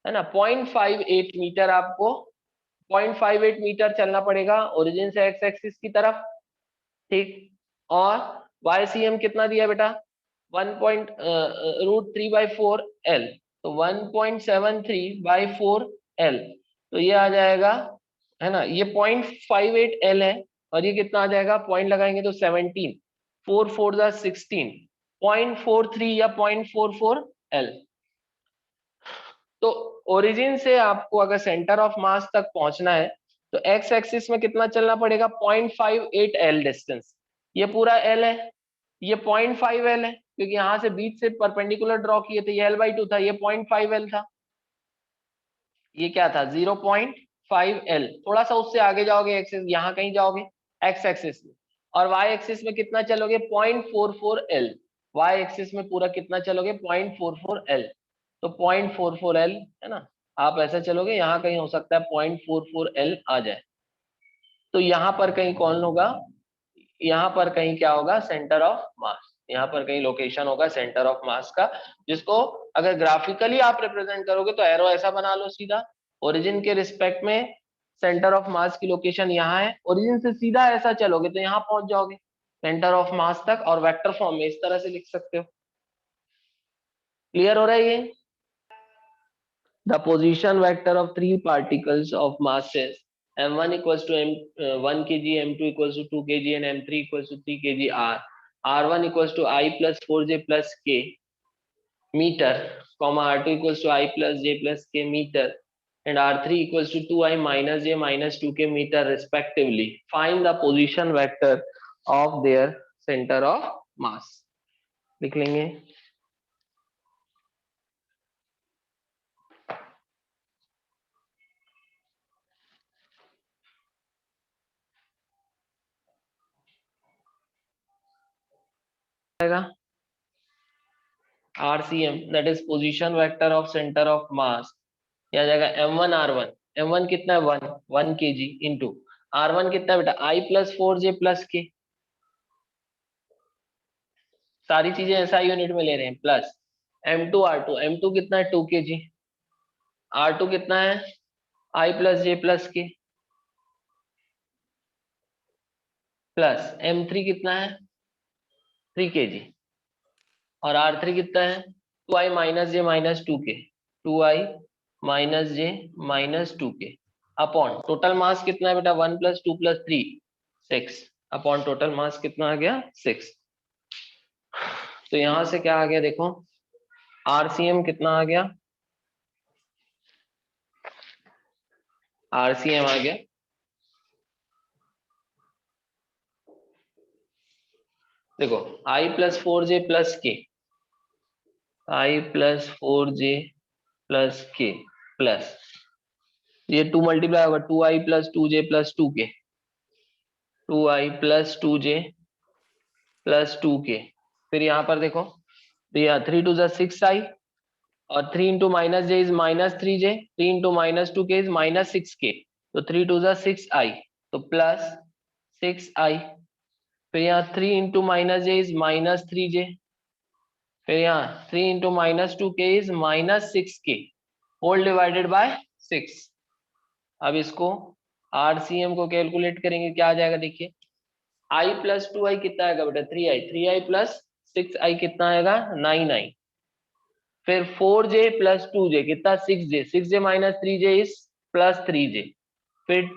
है ना। 0.58 मीटर आपको 0.58 मीटर चलना पड़ेगा ओरिजिन से एक्स एक्सिस की तरफ, ठीक। और YCM कितना दिया बेटा 1.√3/4l, तो 1.73/4l, तो ये आ जाएगा, है ना, ये 0.58l है, और ये कितना आ जाएगा पॉइंट लगाएंगे तो 17, 4 4 जा 16, 0.43 या 0.44l। तो ओरिजिन से आपको अगर सेंटर ऑफ मास तक पहुंचना है तो एक्स एक्सिस में कितना चलना पड़ेगा 0.58l डिस्टेंस, ये पूरा l है, ये 0.5l है, क्योंकि यहाँ से बीच से परपेंडिकुलर ड्रॉ किए थे, ये l/2 था, ये 0.5l था, ये क्या था 0.5l। थोड़ा सा उससे आगे जाओगे एक्सिस, यहाँ कहीं जाओगे एक्स एक्सिस में, और y एक्सिस में कितना चलोगे 0.44l, y एक्सिस में पूरा कितना चलोगे 0.44l, तो 0.44l, है ना। आप ऐसा चलोगे यहाँ कहीं हो सकता है 0.44l आ जाए, तो यहाँ पर कहीं कौन होगा, यहाँ पर कहीं क्या होगा सेंटर ऑफ मास, यहाँ पर कहीं लोकेशन होगा सेंटर ऑफ मास का, जिसको अगर ग्राफिकली आप रिप्रेजेंट करोगे तो एरो ऐसा बना लो सीधा, ओरिजिन के रिस्पेक्ट में सेंटर ऑफ मास की लोकेशन यहाँ है, ओरिजिन से सीधा ऐसा चलोगे तो यहाँ पहुंच जाओगे सेंटर ऑफ मास तक, और वेक्टर फॉर्म में इस तरह से लिख सकते हो। क्लियर हो रहा है ये? The position vector of 3 particles of masses m1 equals to m1 kg, m2 equals to 2 kg and m3 equals to 3 kg are r1 equals to I plus 4j plus k meter, comma r2 equals to I plus j plus k meter and r3 equals to 2I minus j minus 2k meter respectively. Find the position vector of their center of mass. लिख लेंगे। RCM, that is position vector of center of mass, क्या आ जाएगा m1 r1, m1 कितना है 1 kg into r1 कितना है बेटा I plus 4j plus k, सारी चीजें ऐसा यूनिट में ले रहे हैं, प्लस m2 r2, m2 कितना है 2 kg, r2 कितना है I plus j plus k, plus m3 कितना है 3 kg और r3 कितना है 2I minus j minus 2k, 2I minus j minus 2k upon total मास कितना है बेटा 1 plus 2 plus 3 6 अपॉन टोटल मास कितना आ गया 6। तो यहां से क्या आ गया देखो, RCM कितना आ गया, RCM आ गया देखो I plus 4j plus k, I plus 4j plus k plus ये 2 मल्टीप्लाई होगा 2I plus 2j plus 2k, 2I plus 2j plus 2k, फिर यहाँ पर देखो तो यह 3 2 जा 6I और 3 into minus J is minus 3j, 3 into minus 2k is minus 6k, तो 3 2 जा 6I तो प्लस 6I, फिर यहाँ 3 into minus J is minus 3j, फिर यहाँ 3 into minus 2k is minus 6k whole divided by 6। अब इसको RCM को कैलकुलेट करेंगे, क्या आ जाएगा देखिए I प्लस 2I कितना आएगा बेटा 3I, 3I प्लस 6I कितना आएगा 9I, फिर 4j प्लस 2j कितना 6j, 6j minus 3j is plus 3j, फिर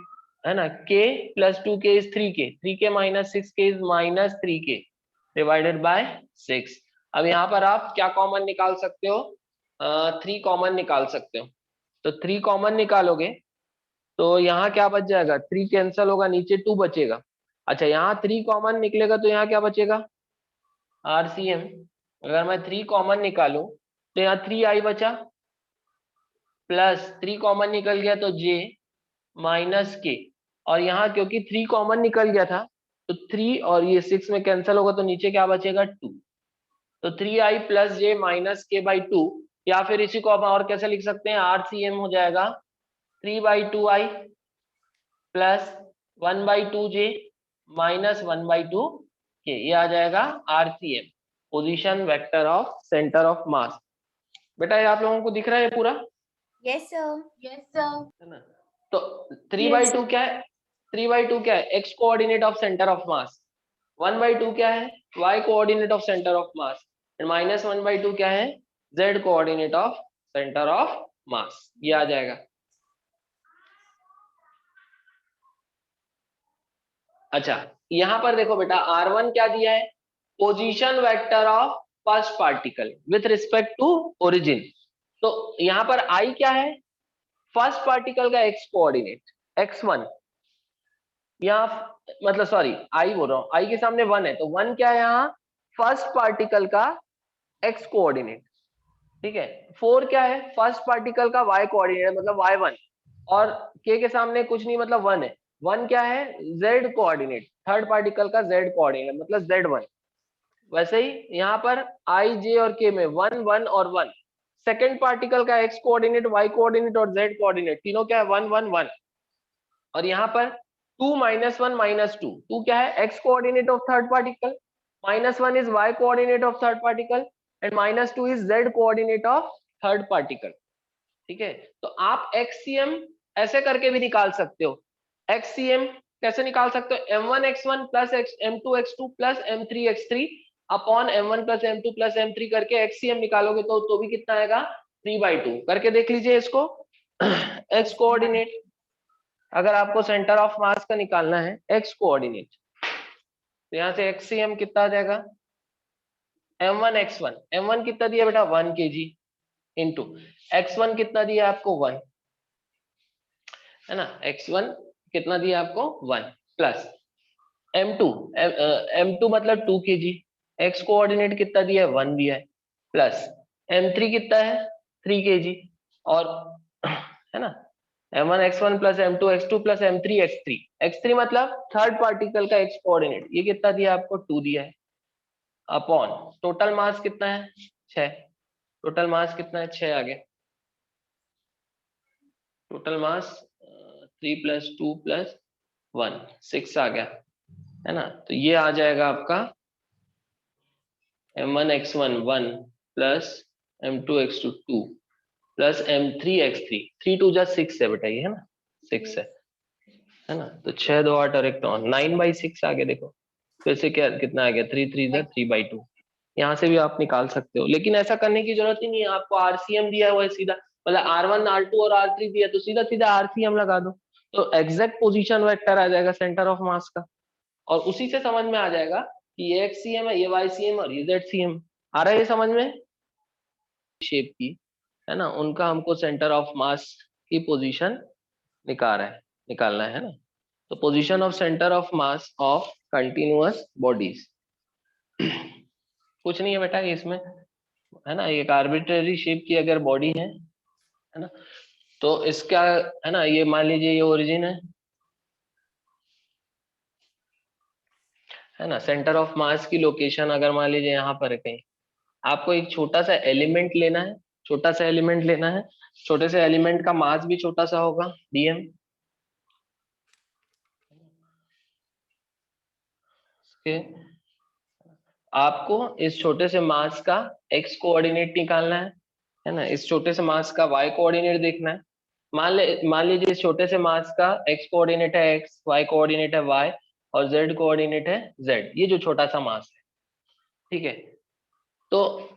है ना k plus 2k is 3k, 3k minus 6k is minus 3k divided by 6। अब यहाँ पर आप क्या कॉमन निकाल सकते हो, 3 कॉमन निकाल सकते हो, तो 3 कॉमन निकालोगे तो यहाँ क्या बच जाएगा 3 कैंसिल होगा, नीचे 2 बचेगा। अच्छा यहाँ 3 कॉमन निकलेगा तो यहाँ क्या बचेगा RCM, अगर मैं 3 कॉमन निकालूं तो यहाँ 3I बचा, प्लस 3 कॉमन निकल गया तो j माइनस k, और यहाँ क्योंकि 3 कॉमन निकल गया था तो 3 और ये 6 में कैंसिल होगा तो नीचे क्या बचेगा 2, तो 3I plus j minus k by 2, या फिर इसी को आप और कैसे लिख सकते हैं RCM हो जाएगा 3/2I plus 1/2j minus 1/2k, ये आ जाएगा RCM position vector of centre of मास। बेटा ये आप लोगों को दिख रहा है पूरा? Yes, sir. Yes, sir. है ना, तो 3/2 क्या है, 3/2 क्या है x coordinate of centre of मास, 1/2 क्या है y coordinate of centre of mass, and minus 1/2 क्या है z coordinate of centre of मास, ये आ जाएगा। अच्छा यहाँ पर देखो बेटा R1 क्या दिया है, position vector of first particle with respect to origin, तो यहाँ पर I क्या है फर्स्ट पार्टिकल का x कोऑर्डिनेट x1, यहाँ मतलब सॉरी I बोल रहा हूँ, I के सामने 1 है तो 1 क्या है यहाँ फर्स्ट पार्टिकल का x कोऑर्डिनेट, ठीक है। 4 क्या है फर्स्ट पार्टिकल का y कोऑर्डिनेट मतलब y1, और k के सामने कुछ नहीं मतलब 1 है, 1 क्या है z कोऑर्डिनेट थर्ड पार्टिकल का z कोऑर्डिनेट मतलब z1। वैसे ही यहाँ पर I j और k में 1 1 और 1, सेकेंड पार्टिकल का x कोऑर्डिनेट y कोऑर्डिनेट और z कोऑर्डिनेट तीनों क्या है 1 1 1, और यहाँ पर 2 -1 -2, 2 क्या है x coordinate of third particle, -1 is y coordinate of third particle and -2 is z coordinate of third particle. ठीक है, तो आप XCM ऐसे करके भी निकाल सकते हो। XCM कैसे निकाल सकते हो? M1x1 plus M2x2 plus M3x3 upon M1 plus M2 plus M3 करके XCM निकालोगे तो भी कितना आएगा? 3/2 करके देख लीजिए इसको। x कोऑर्डिनेट, अगर आपको सेंटर ऑफ मास का निकालना है x कोऑर्डिनेट, तो यहाँ से XCM कितना आ जाएगा? M1x1, M1 कितना दिया बेटा? 1 kg इंटू x1 कितना दिया आपको? 1, है ना, x1 कितना दिया आपको? 1 प्लस M2 मतलब 2 kg, x कोऑर्डिनेट कितना दिया है? 1 दिया है, प्लस M3 कितना है? 3 kg, और है ना M1x1 plus M2x2 plus M3x3, x3 मतलब थर्ड पार्टिकल का x कोऑर्डिनेट, ये कितना दिया आपको? 2 दिया है, अपॉन टोटल मास कितना है? 6, टोटल मास कितना है? 6 आ गया, टोटल मास 3 प्लस 2 प्लस 1 6 आ गया, है ना। तो ये आ जाएगा आपका M1x1 1 plus M2x2 2 plus M3x3, 3 2 जा 6 है बेटा, ये है ना 6 है ना। तो 6 2 8 और 1 9, 9/6 आ गया। देखो फिर से क्या कितना आ गया? 3 3 जा 3/2। यहाँ से भी आप निकाल सकते हो, लेकिन ऐसा करने की जरूरत ही नहीं है, आपको RCM दिया हुआ है सीधा, मतलब R1 R2 और R3 दिया, तो सीधा सीधा RCM लगा दो, तो एग्जैक्ट पोजीशन वेक्टर आ जाएगा सेंटर ऑफ मास का, और उसी से समझ में आ जाएगा कि ये XCM है, ये YCM और ये ZCM। आ रहा है ये समझ में? शेप की, है ना, उनका हमको सेंटर ऑफ मास की पोजीशन निकालना है ना। तो position of centre of mass of continuous bodies कुछ नहीं है बेटा ये इसमें, है ना, एक आर्बिट्ररी शेप की अगर बॉडी है ना, तो इसका, है ना, ये मान लीजिए ये ओरिजिन है ना, सेंटर ऑफ मास की लोकेशन अगर मान लीजिए यहाँ पर है कहीं, आपको एक छोटा सा एलिमेंट लेना है, छोटा सा एलिमेंट लेना है, छोटे से एलिमेंट का मास भी छोटा सा होगा, dm। आपको इस छोटे से मास का x कोऑर्डिनेट निकालना है ना, इस छोटे से मास का y कोऑर्डिनेट देखना है। मान लीजिए इस छोटे से मास का x कोऑर्डिनेट है x, y कोऑर्डिनेट है y और z कोऑर्डिनेट है z, ये जो छोटा सा मास है, ठीक है। तो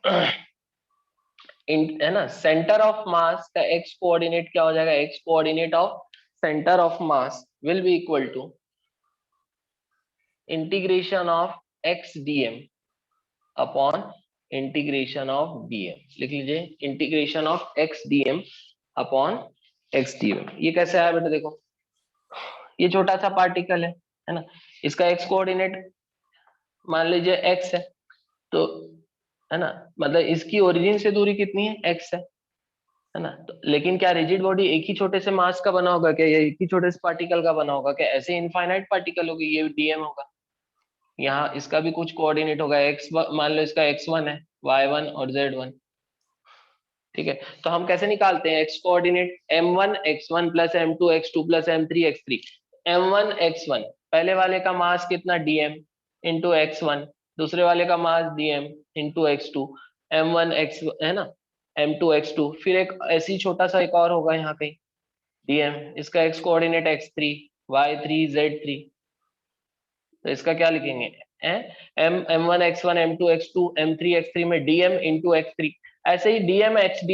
है ना, सेंटर ऑफ मास का x कोऑर्डिनेट क्या हो जाएगा? x coordinate of centre of mass will be equal to integration of x dm upon integration of dm। लिख लीजिए integration of x dm upon x dm। ये कैसे आया बेटा? देखो ये छोटा सा पार्टिकल है ना, इसका x कोऑर्डिनेट मान लीजिए x है, तो है ना, मतलब इसकी ओरिजिन से दूरी कितनी है? x है ना। तो लेकिन क्या रिजिड बॉडी एक ही छोटे से मास का बना होगा क्या? या एक ही छोटे से पार्टिकल का बना होगा क्या? ऐसे इनफाइनाइट पार्टिकल होगी, ये dm होगा, यहाँ इसका भी कुछ कोऑर्डिनेट होगा, x मान लो इसका x1 है, y1 और z1, ठीक है। तो हम कैसे निकालते हैं x coordinate? M1x1 plus M2x2 plus M3x3, M1x1 पहले वाले का मास कितना? dm इंटू x1, दूसरे वाले का मास dm इंटू x2, M1x है ना, M2x2, फिर एक ऐसी छोटा सा एक और होगा यहाँ कहीं dm, इसका x coordinate x3 y3 z3, तो इसका क्या लिखेंगे? M1 x1 M2 x2 M3 x3 में dm इंटू x3, ऐसे ही dmx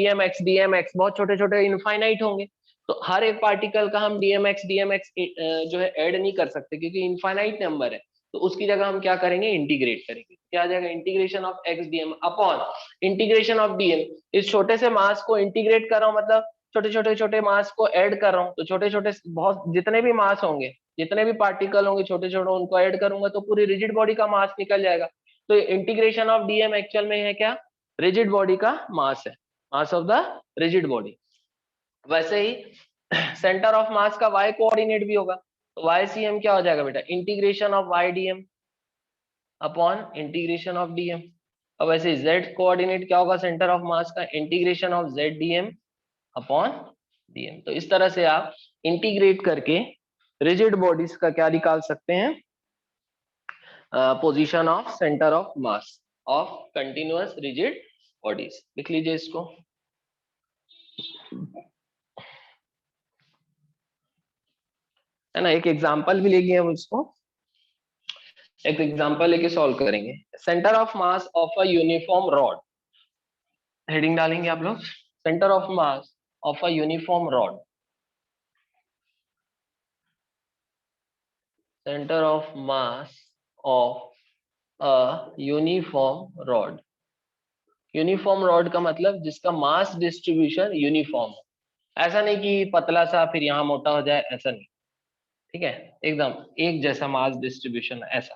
बहुत छोटे छोटे इनफाइनाइट होंगे, तो हर एक पार्टिकल का हम dmx जो है ऐड नहीं कर सकते क्योंकि इनफाइनाइट नंबर है, तो उसकी जगह हम क्या करेंगे? इंटीग्रेट करेंगे। क्या आ जाएगा? Integration of x dm upon integration of dm। इस छोटे से मास को इंटीग्रेट कर रहा हूँ, मतलब छोटे मास को ऐड कर रहा हूँ, तो छोटे छोटे बहुत जितने भी मास होंगे, जितने भी पार्टिकल होंगे छोटे छोटे, उनको ऐड करूंगा तो पूरी रिजिड बॉडी का मास निकल जाएगा। तो इंटीग्रेशन ऑफ dm एक्चुअल में है क्या? रिजिड बॉडी का मास है, mass of the rigid body. वैसे ही सेंटर ऑफ मास का y कोऑर्डिनेट भी होगा, तो YCM क्या हो जाएगा बेटा? Integration of y dm upon integration of dm। अब वैसे z कोऑर्डिनेट क्या होगा सेंटर ऑफ मास का? Integration of z dm upon dm। तो इस तरह से आप इंटीग्रेट करके रिजिड बॉडीज का क्या निकाल सकते हैं? Position of centre of mass of continuous rigid bodies. लिख लीजिए इसको। है ना। एक एग्जांपल भी लेंगे हम इसको, एक एग्जांपल लेके सॉल्व करेंगे। Centre of mass of a uniform rod, heading डालेंगे आप लोग, centre of mass of a uniform rod, centre of mass of a uniform rod. Uniform rod का मतलब जिसका मास डिस्ट्रीब्यूशन यूनिफॉर्म हो, ऐसा नहीं कि पतला सा फिर यहाँ मोटा हो जाए, ऐसा नहीं, ठीक है, एकदम एक जैसा मास डिस्ट्रीब्यूशन ऐसा,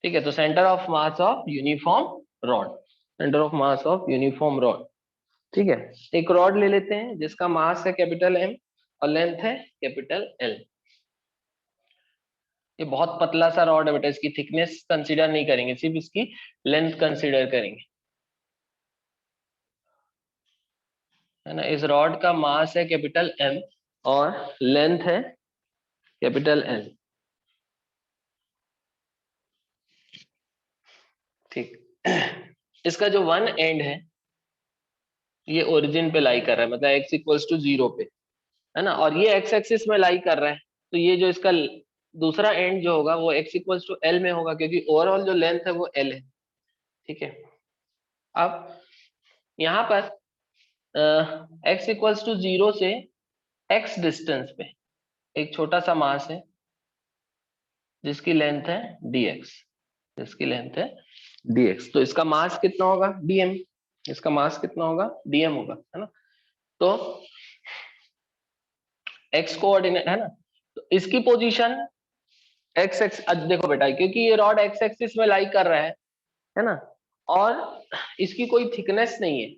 ठीक है। तो centre of mass of uniform rod, centre of mass of uniform rod, ठीक है। एक रॉड ले लेते हैं जिसका मास है कैपिटल एम और लेंथ है कैपिटल एल। ये बहुत पतला सा रॉड है बेटा, इसकी थिकनेस कंसीडर नहीं करेंगे, सिर्फ इसकी लेंथ कंसीडर करेंगे, है ना। इस रॉड का मास है कैपिटल एम और लेंथ है कैपिटल एल, ठीक। इसका जो वन एंड है ये ओरिजिन पे लाई कर रहा है, मतलब x इक्वल्स टू 0 पे, है ना, और ये x एक्सिस में लाई कर रहा है, तो ये जो इसका दूसरा एंड जो होगा वो x इक्वल्स टू l में होगा, क्योंकि ओवरऑल जो लेंथ है वो l है, ठीक है। अब यहाँ पर x इक्वल्स टू 0 से x डिस्टेंस पे एक छोटा सा मास है जिसकी लेंथ है dx, जिसकी लेंथ है dx, तो इसका मास कितना होगा dm, इसका मास कितना होगा dm होगा, है ना। तो x कोऑर्डिनेट है ना, तो इसकी पोजीशन x एक्स, देखो बेटा क्योंकि ये रॉड x एक्सिस में लाई कर रहा है ना, और इसकी कोई थिकनेस नहीं है,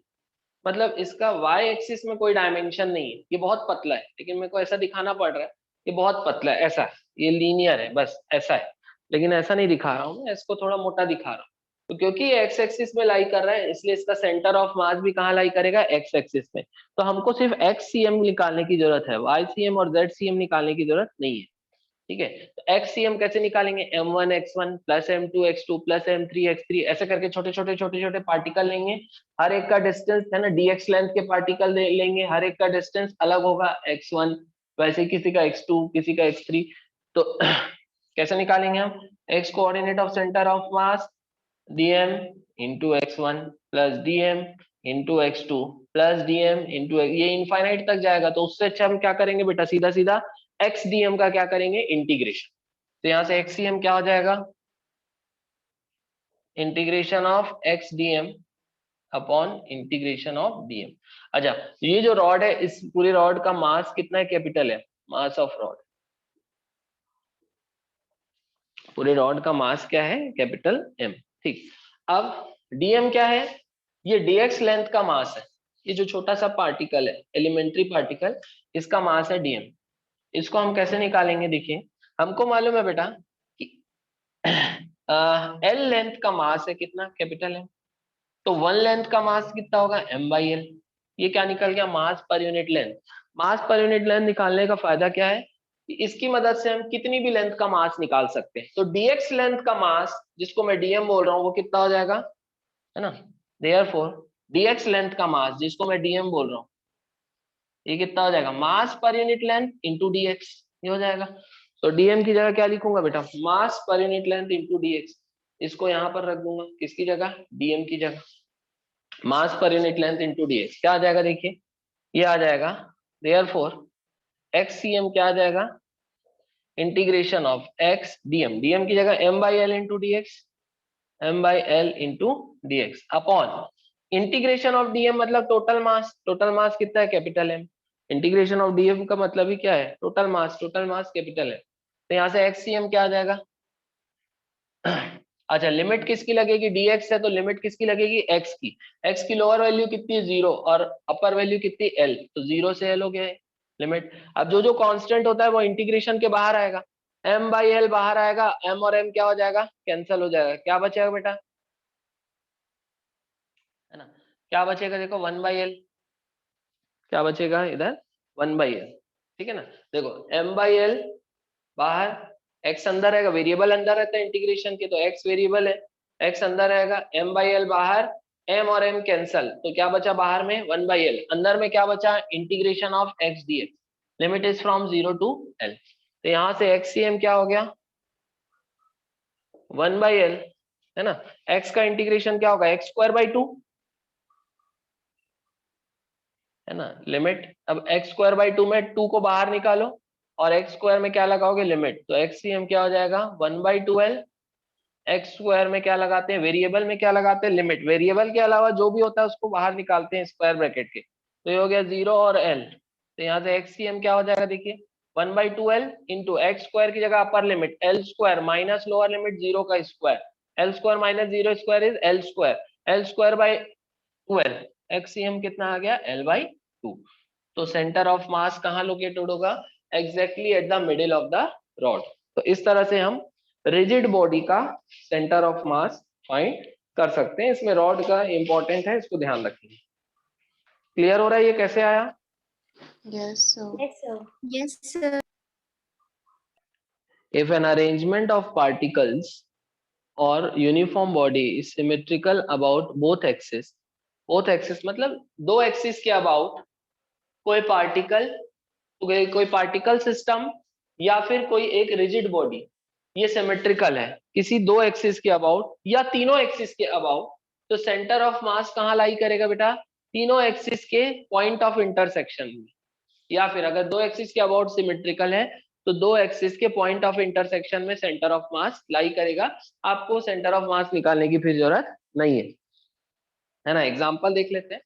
मतलब इसका y एक्सिस में कोई डायमेंशन नहीं है, ये बहुत पतला है, लेकिन मेरे को ऐसा दिखाना पड़ रहा है ये बहुत पतला है, ऐसा है, ये लीनियर है बस ऐसा है, लेकिन ऐसा नहीं दिखा रहा हूँ मैं, इसको थोड़ा मोटा दिखा रहा हूँ। तो क्योंकि ये एक्स एक्सिस में लाई कर रहा है इसलिए इसका सेंटर ऑफ मास भी कहाँ लाई करेगा, एक्स एक्सिस में। तो हमको सिर्फ एक्स सी एम निकालने की जरूरत है, वाई सी एम और जेड सी एम निकालने की जरूरत नहीं है, ठीक है। तो एक्स सी एम कैसे निकालेंगे, m1 x1 plus m2 x2 plus m3 x3, ऐसे करके छोटे छोटे पार्टिकल लेंगे, हर एक का डिस्टेंस है ना dx लेंथ के पार्टिकल लेंगे, हर एक का डिस्टेंस अलग होगा x1, वैसे किसी का x2 किसी का x3। तो कैसे निकालेंगे हम, x coordinate of centre of mass dm into x1 plus dm into x2 plus dm into, ये इनफाइनाइट तक जाएगा, तो उससे अच्छा हम क्या करेंगे बेटा, सीधा सीधा x dm का क्या करेंगे, इंटीग्रेशन। तो यहाँ से x dm क्या हो जाएगा, integration of x dm upon integration of dm। अच्छा, ये जो रॉड है इस पूरे रॉड का मास कितना है, कैपिटल है, मास ऑफ रॉड, पूरे रॉड का मास क्या है, कैपिटल M, ठीक। अब dm क्या है, ये dx लेंथ का मास है, ये जो छोटा सा पार्टिकल है एलिमेंट्री पार्टिकल, इसका मास है dm। इसको हम कैसे निकालेंगे, देखिए हमको मालूम है बेटा कि l लेंथ का मास है कितना, कैपिटल M, तो वन लेंथ का मास कितना होगा, m/l। ये क्या निकल गया, मास पर यूनिट लेंथ। मास पर यूनिट लेंथ निकालने का फायदा क्या है, इसकी मदद से हम कितनी भी लेंथ का मास निकाल सकते हैं। तो dx लेंथ का मास जिसको मैं dm बोल रहा हूँ वो कितना हो जाएगा, है ना, देयरफॉर dx लेंथ का मास जिसको मैं dm बोल रहा हूँ ये कितना हो जाएगा, मास per unit length into dx, ये हो जाएगा। तो dm की जगह क्या लिखूंगा बेटा, मास per unit length into dx, इसको यहाँ पर रख दूंगा किसकी जगह, dm की जगह, मास per unit length into dx क्या आ जाएगा, देखिए ये आ जाएगा, देयरफॉर xcm क्या आ जाएगा, integration of x dm, dm की जगह m/l into dx, m/l into dx upon integration of dm मतलब टोटल मास, टोटल मास कितना है, capital M, integration of dm का मतलब ही क्या है, total mass, total mass capital है। तो यहाँ से xcm क्या आ जाएगा, अच्छा लिमिट किसकी लगेगी, dx है तो लिमिट किसकी लगेगी, x की लोअर वैल्यू कितनी है 0 और अपर वैल्यू कितनी l, तो 0 से l हो गया है लिमिट। अब जो जो कांस्टेंट होता है वो इंटीग्रेशन के बाहर आएगा, m/l बाहर आएगा, m और m क्या हो जाएगा, कैंसिल हो जाएगा, क्या बचेगा बेटा, है ना, क्या बचेगा, देखो 1/l, क्या बचेगा इधर 1/l, ठीक है ना। देखो m/l बाहर, x अंदर रहेगा, वेरिएबल अंदर रहता है इंटीग्रेशन के, तो x वेरिएबल है, x अंदर रहेगा, m/l बाहर, m और m कैंसल, तो क्या बचा बाहर में 1/l, अंदर में क्या बचा, integration of x dx, limit is from 0 to l। तो यहाँ से XCM क्या हो गया 1/L, है ना। x का इंटीग्रेशन क्या होगा x²/2, है ना। लिमिट अब x²/2 में 2 को बाहर निकालो और x² में क्या लगाओगे लिमिट, तो XCM क्या हो जाएगा 1/2L। x² में क्या लगाते हैं, वेरिएबल में क्या लगाते हैं लिमिट, वेरिएबल के अलावा जो भी होता है उसको बाहर निकालते हैं स्क्वायर ब्रैकेट के, तो ये हो गया 0 और L। तो यहाँ से XCM क्या हो जाएगा देखिए 1/2L इंटू x² की जगह upper limit L² minus lower limit 0 का square, L² minus 0 square is L², L²/2L, XCM कितना आ गया L/2। तो सेंटर ऑफ मास कहाँ लोकेटेड होगा, exactly at the middle of the rod. तो इस तरह से हम रिजिड बॉडी का सेंटर ऑफ मास फाइंड कर सकते हैं। इसमें रॉड का इंपॉर्टेंट है, इसको ध्यान रखिए। क्लियर हो रहा है ये कैसे आया? Yes, sir. Yes, sir. Yes, sir. If an arrangement of particles or uniform body is symmetrical about both axes मतलब दो एक्सिस के अबाउट कोई पार्टिकल सिस्टम या फिर कोई एक रिजिड बॉडी ये सिमेट्रिकल है किसी दो एक्सिस के अबाउट या तीनों एक्सिस के अबाउट, तो सेंटर ऑफ मास कहाँ लाई करेगा बेटा, तीनों एक्सिस के पॉइंट ऑफ इंटरसेक्शन में। या फिर अगर दो एक्सिस के अबाउट सिमेट्रिकल है तो दो एक्सिस के पॉइंट ऑफ इंटरसेक्शन में सेंटर ऑफ मास लाई करेगा। आपको सेंटर ऑफ मास निकालने की फिर जरूरत नहीं है ना। एग्जांपल देख लेते हैं,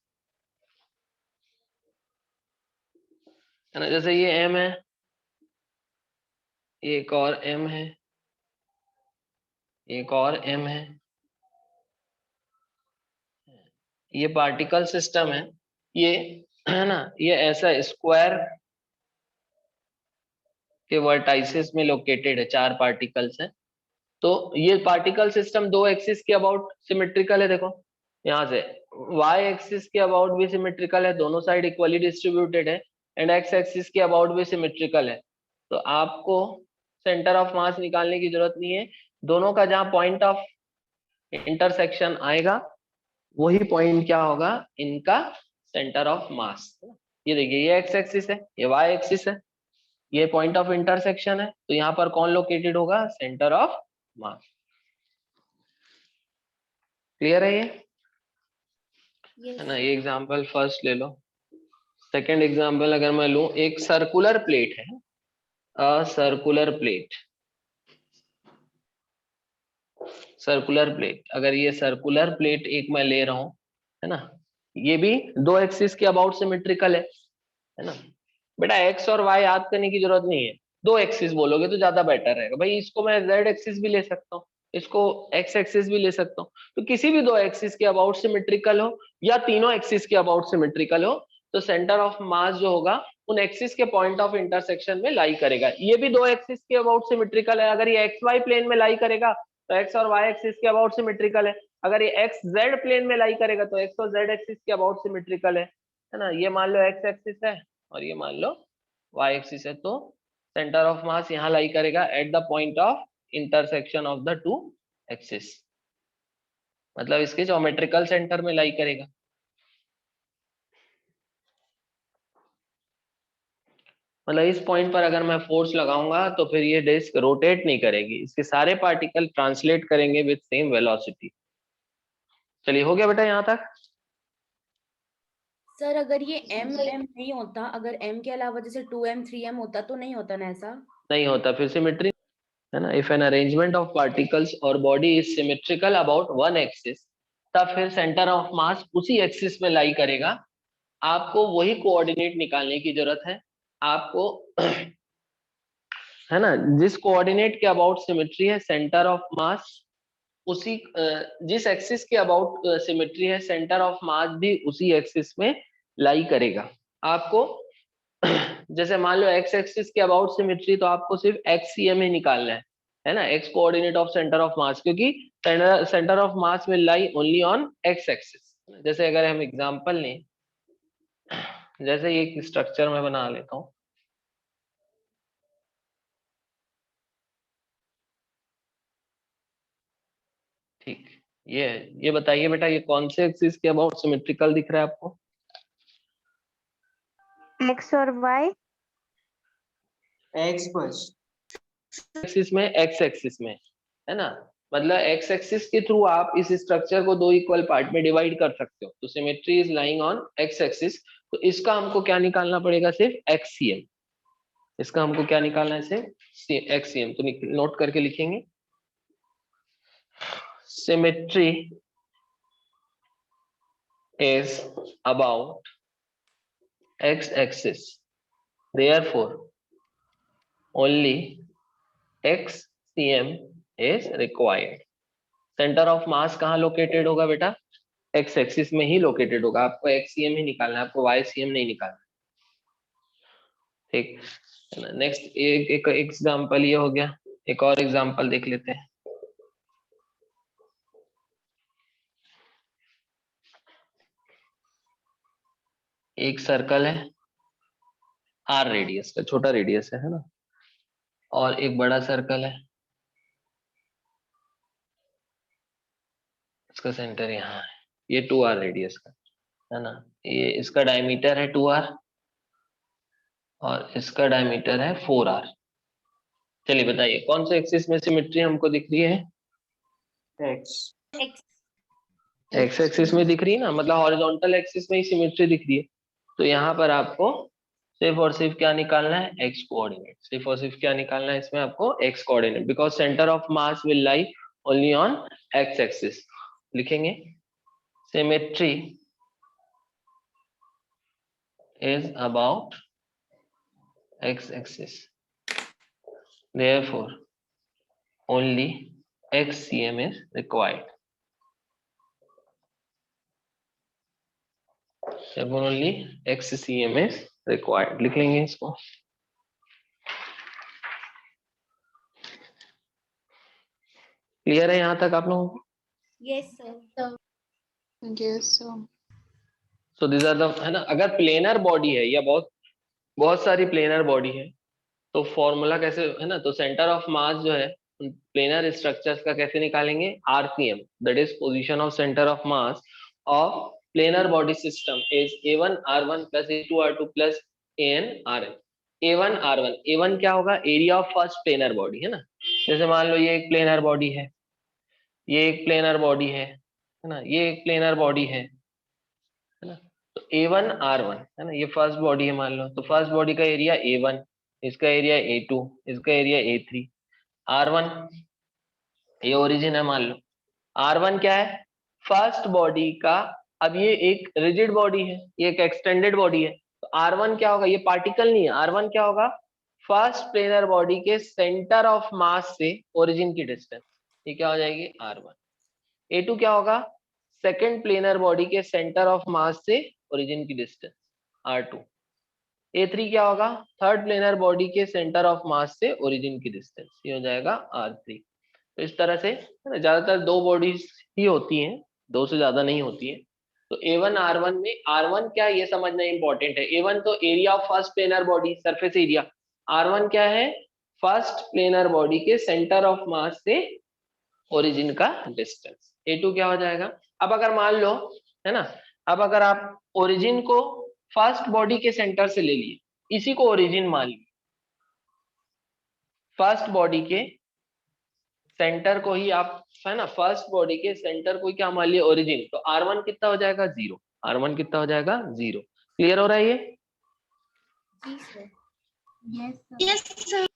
है ना। जैसे ये M है, एक और M है, एक और M है, ये पार्टिकल सिस्टम है, ये है ना, ये ऐसा स्क्वायर के वर्टाइसेस में लोकेटेड है, 4 पार्टिकल्स हैं। तो ये पार्टिकल सिस्टम दो एक्सिस के अबाउट सिमेट्रिकल है, देखो यहाँ से y एक्सिस के अबाउट भी सिमेट्रिकल है, दोनों साइड इक्वली डिस्ट्रीब्यूटेड है, एंड x एक्सिस के अबाउट भी सिमेट्रिकल है। तो आपको सेंटर ऑफ मास निकालने की जरूरत नहीं है, दोनों का जहां पॉइंट ऑफ इंटरसेक्शन आएगा वही पॉइंट क्या होगा इनका सेंटर ऑफ मास। ये देखिए ये x एक्सिस है, ये y एक्सिस है, ये पॉइंट ऑफ इंटरसेक्शन है, तो यहाँ पर कौन लोकेटेड होगा, सेंटर ऑफ मास। क्लियर है ये? Yes. है ना। ये एग्जांपल फर्स्ट ले लो। सेकंड एग्जांपल अगर मैं लूं, एक सर्कुलर प्लेट है, a circular plate, circular plate, अगर ये सर्कुलर प्लेट एक मैं ले रहा हूं, है ना, ये भी दो एक्सिस के अबाउट सिमेट्रिकल है ना। बेटा एक्स और वाई याद करने की जरूरत नहीं है, दो एक्सिस बोलोगे तो ज्यादा बेटर रहेगा भाई। इसको मैं जेड एक्सिस भी ले सकता हूँ, इसको एक्स एक्सिस भी ले सकता हूँ, तो किसी भी दो एक्सिस के अबाउट सिमेट्रिकल हो या तीनों एक्सिस के अबाउट सिमेट्रिकल हो, तो सेंटर ऑफ मास जो होगा उन एक्सिस के पॉइंट ऑफ इंटरसेक्शन में लाई करेगा। ये भी दो एक्सिस के अबाउट सिमेट्रिकल है, अगर ये एक्स वाई प्लेन में लाई करेगा तो एक्स और वाई एक्सिस के अबाउट सिमेट्रिकल है, अगर ये एक्स जेड प्लेन में लाई करेगा तो एक्स और जेड एक्सिस के अबाउट सिमेट्रिकल है ना। ये मान लो एक्स एक्सिस है और ये मान लो वाई एक्सिस है, तो सेंटर ऑफ मास यहाँ लाई करेगा at the point of intersection of the two axis, मतलब इसके ज्योमेट्रिकल सेंटर में लाई करेगा। मतलब इस पॉइंट पर अगर मैं फोर्स लगाऊंगा तो फिर ये डिस्क रोटेट नहीं करेगी, इसके सारे पार्टिकल ट्रांसलेट करेंगे विद सेम वेलोसिटी। चलिए हो गया बेटा यहाँ तक? सर अगर ये m नहीं होता, अगर m के अलावा जैसे 2m 3m होता तो नहीं होता ना ऐसा? नहीं होता, फिर सिमेट्री है ना। If an arrangement of particles और body is symmetrical about one axis, तब फिर सेंटर ऑफ मास उसी एक्सिस में लाई करेगा। आपको वही कोऑर्डिनेट निकालने की जरूरत है, आपको है ना, जिस कोऑर्डिनेट के अबाउट सिमेट्री है सेंटर ऑफ मास उसी जिस एक्सिस के अबाउट सिमेट्री है सेंटर ऑफ मास भी उसी एक्सिस में लाई करेगा। आपको जैसे मान लो एक्स एक्सिस के अबाउट सिमेट्री, तो आपको सिर्फ XCM ही निकालना है ना, X coordinate of centre of mass, क्योंकि centre of mass will lie only on X axis. जैसे अगर हम एग्जांपल लें, जैसे ये एक स्ट्रक्चर मैं बना लेता हूँ, ठीक, ये बताइए बेटा ये कौन से एक्सिस के अबाउट सिमेट्रिकल दिख रहा है आपको? एक्स और वाई। एक्स फर्स्ट, एक्सिस में, एक्स एक्सिस में, है ना, मतलब एक्स एक्सिस के थ्रू आप इस स्ट्रक्चर को 2 इक्वल पार्ट में डिवाइड कर सकते हो। तो symmetry is lying on X axis, तो इसका हमको क्या निकालना पड़ेगा, सिर्फ एक्ससीएम। इसका हमको क्या निकालना है, सिर्फ एक्ससीएम। तो नोट करके लिखेंगे, symmetry is about x-axis, therefore only xcm is required। Centre of मास कहाँ लोकेटेड होगा बेटा, एक्स एक्सिस में ही लोकेटेड होगा। आपको xcm ही निकालना है, आपको ycm नहीं निकालना। ठीक, नेक्स्ट एक एग्जांपल ये हो गया, एक और एग्जांपल देख लेते हैं। एक सर्कल है r रेडियस का, छोटा रेडियस है ना, और एक बड़ा सर्कल है, इसका सेंटर यहाँ है, ये 2r रेडियस का है ना, ये इसका डायमीटर है 2r और इसका डायमीटर है 4r। चलिए बताइए कौन से एक्सिस में सिमेट्री हमको दिख रही है, एक्स एक्सिस में दिख रही है ना, मतलब हॉरिजॉन्टल एक्सिस में ही सिमेट्री दिख रही है। तो यहाँ पर आपको सिर्फ और सिर्फ क्या निकालना है, एक्स कोऑर्डिनेट। सिर्फ और सिर्फ क्या निकालना है इसमें आपको, x coordinate, because centre of mass will lie only on X axis. लिखेंगे symmetry is about x-axis, therefore only xcm is required। therefore only xcm is required, लिख लेंगे इसको। क्लियर है यहाँ तक आप लोगों को? Yes sir. Yes, sir. So this are the, है ना, अगर प्लेनर बॉडी है या बहुत सारी प्लेनर बॉडी है तो फॉर्मूला कैसे है ना, तो सेंटर ऑफ मास जो है प्लेनर स्ट्रक्चर्स का कैसे निकालेंगे, RCM, that is position of centre of mass of planar body system is a1 r1 plus a2 r2 plus an rn। a1 r1, a1 क्या होगा, area of first planar body है ना, जैसे मान लो ये एक प्लेनर बॉडी है, ये एक प्लेनर बॉडी है ना, ये एक प्लेनर बॉडी है ना, तो a1 r1 है ना, ये फर्स्ट बॉडी है मान लो, तो फर्स्ट बॉडी का एरिया a1, इसका एरिया a2, इसका एरिया a3, r1 ये ओरिजिन है मान लो। r1 क्या है, फर्स्ट बॉडी का, अब ये एक रिजिड बॉडी है, ये एक एक्सटेंडेड बॉडी है, तो r1 क्या होगा, ये पार्टिकल नहीं है, r1 क्या होगा, फर्स्ट प्लेनर बॉडी के सेंटर ऑफ मास से ओरिजिन की डिस्टेंस, ये क्या हो जाएगी r1। a2 क्या होगा, सेकेंड प्लेनर बॉडी के सेंटर ऑफ मास से ओरिजिन की डिस्टेंस r2। a3 क्या होगा, थर्ड प्लेनर बॉडी के सेंटर ऑफ मास से ओरिजिन की डिस्टेंस, ये हो जाएगा r3। तो इस तरह से है ना, ज्यादातर 2 बॉडीज ही होती हैं, 2 से ज्यादा नहीं होती है। तो a1 r1 में r1 क्या है ये समझना इंपॉर्टेंट है। a1 तो area of first planar body, surface area, r1 क्या है, फर्स्ट प्लेनर बॉडी के सेंटर ऑफ मास से ओरिजिन का डिस्टेंस। a2 क्या हो जाएगा, अब अगर मान लो है ना, अब अगर आप ओरिजिन को फर्स्ट बॉडी के सेंटर से ले लिए, इसी को ओरिजिन मान लिए, फर्स्ट बॉडी के सेंटर को ही आप है ना, फर्स्ट बॉडी के सेंटर को ही क्या मान लिए, ओरिजिन, तो r1 कितना हो जाएगा, 0। r1 कितना हो जाएगा, 0। क्लियर हो रहा है ये? जी सर। Yes, sir.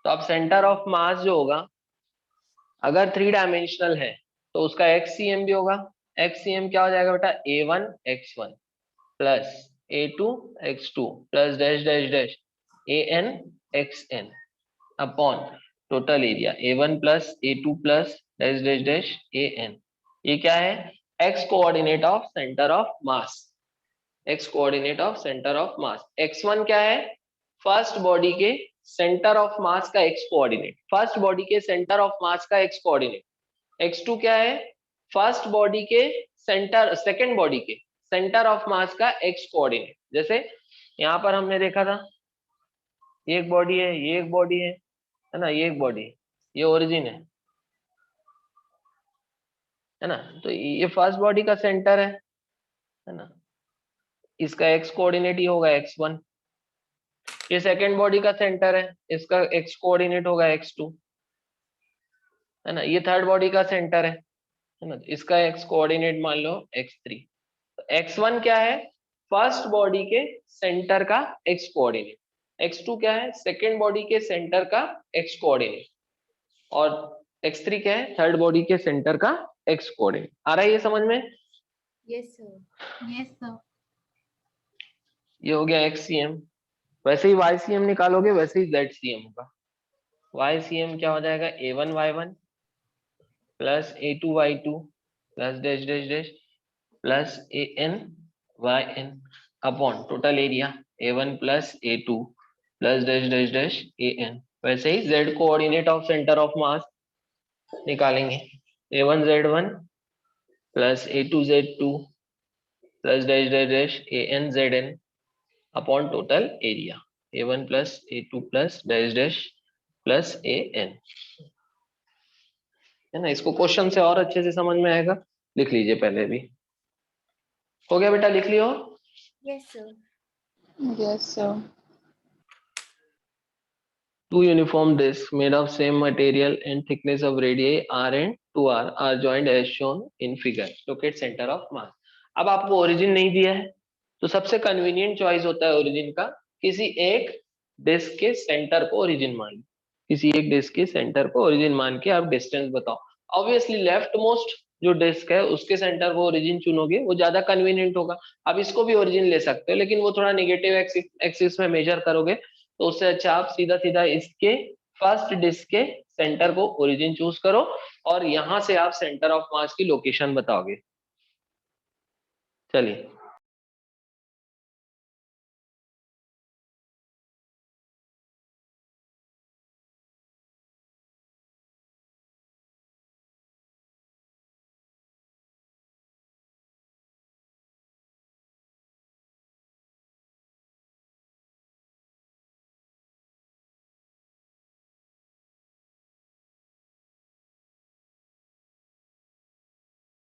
तो अब सेंटर ऑफ मास जो होगा अगर 3 डायमेंशनल है तो उसका xcm भी होगा। xcm क्या हो जाएगा बेटा, a1 x1 plus a2 x2 plus dash dash dash an xn upon total area a1 plus a2 plus dash dash dash an। ये क्या है, x coordinate of centre of mass, x coordinate of centre of mass. x1 क्या है, first body के centre of मास का x coordinate, first body के centre of मास का x coordinate. x2 क्या है, फर्स्ट बॉडी के सेंटर, सेकंड बॉडी के सेंटर ऑफ मास का x कोऑर्डिनेट। जैसे यहाँ पर हमने देखा था, ये एक बॉडी है, ये एक बॉडी है ना, ये एक बॉडी, ये ओरिजिन है ना, तो ये फर्स्ट बॉडी का सेंटर है ना, इसका x कोऑर्डिनेट ही होगा x1, ये सेकेंड बॉडी का सेंटर है, इसका x कोऑर्डिनेट होगा x2, है ना। ये थर्ड बॉडी का सेंटर है ना, इसका x कोऑर्डिनेट मान लो x3। तो x1 क्या है, फर्स्ट बॉडी के सेंटर का x कोऑर्डिनेट, x2 क्या है, सेकेंड बॉडी के सेंटर का x कोऑर्डिनेट, और x3 क्या है, थर्ड बॉडी के सेंटर का x कोऑर्डिनेट। आ रहा है ये समझ में? Yes sir. Yes, sir. ये हो गया XCM। वैसे ही YCM निकालोगे वैसे ही ZCM होगा। YCM क्या हो जाएगा, A1Y1 plus A2Y2 plus dash dash dash plus ANYN upon total area A1 plus A2 plus dash dash dash AN। वैसे ही Z coordinate of centre of मास निकालेंगे, A1Z1 plus A2Z2 plus dash dash dash ANZN upon total area A1 plus A2 plus dash dash plus AN, है ना। इसको question से और अच्छे से समझ में आएगा, लिख लीजिए पहले भी। हो गया बेटा, लिख लियो। Yes sir. Yes, sir. Two uniform discs made of same material and thickness of radii r and 2r are joined as shown in figure. Locate center of mass. अब आपको ओरिजिन नहीं दिया है तो सबसे कन्वीनियंट चॉइस होता है origin का, किसी एक डिस्क के सेंटर को ओरिजिन मान लो, किसी एक डिस्क के सेंटर को ओरिजिन मान के आप डिस्टेंस बताओ। ऑब्वियसली लेफ्ट मोस्ट जो डिस्क है उसके सेंटर को ओरिजिन चुनोगे, वो ज्यादा कन्वीनियंट होगा। अब इसको भी ओरिजिन ले सकते हो, लेकिन वो थोड़ा नेगेटिव एक्सिस में मेजर करोगे, तो उससे अच्छा आप सीधा सीधा इसके फर्स्ट डिस्क के सेंटर को ओरिजिन चूज करो और यहां से आप सेंटर ऑफ मास की लोकेशन बताओगे। चलिए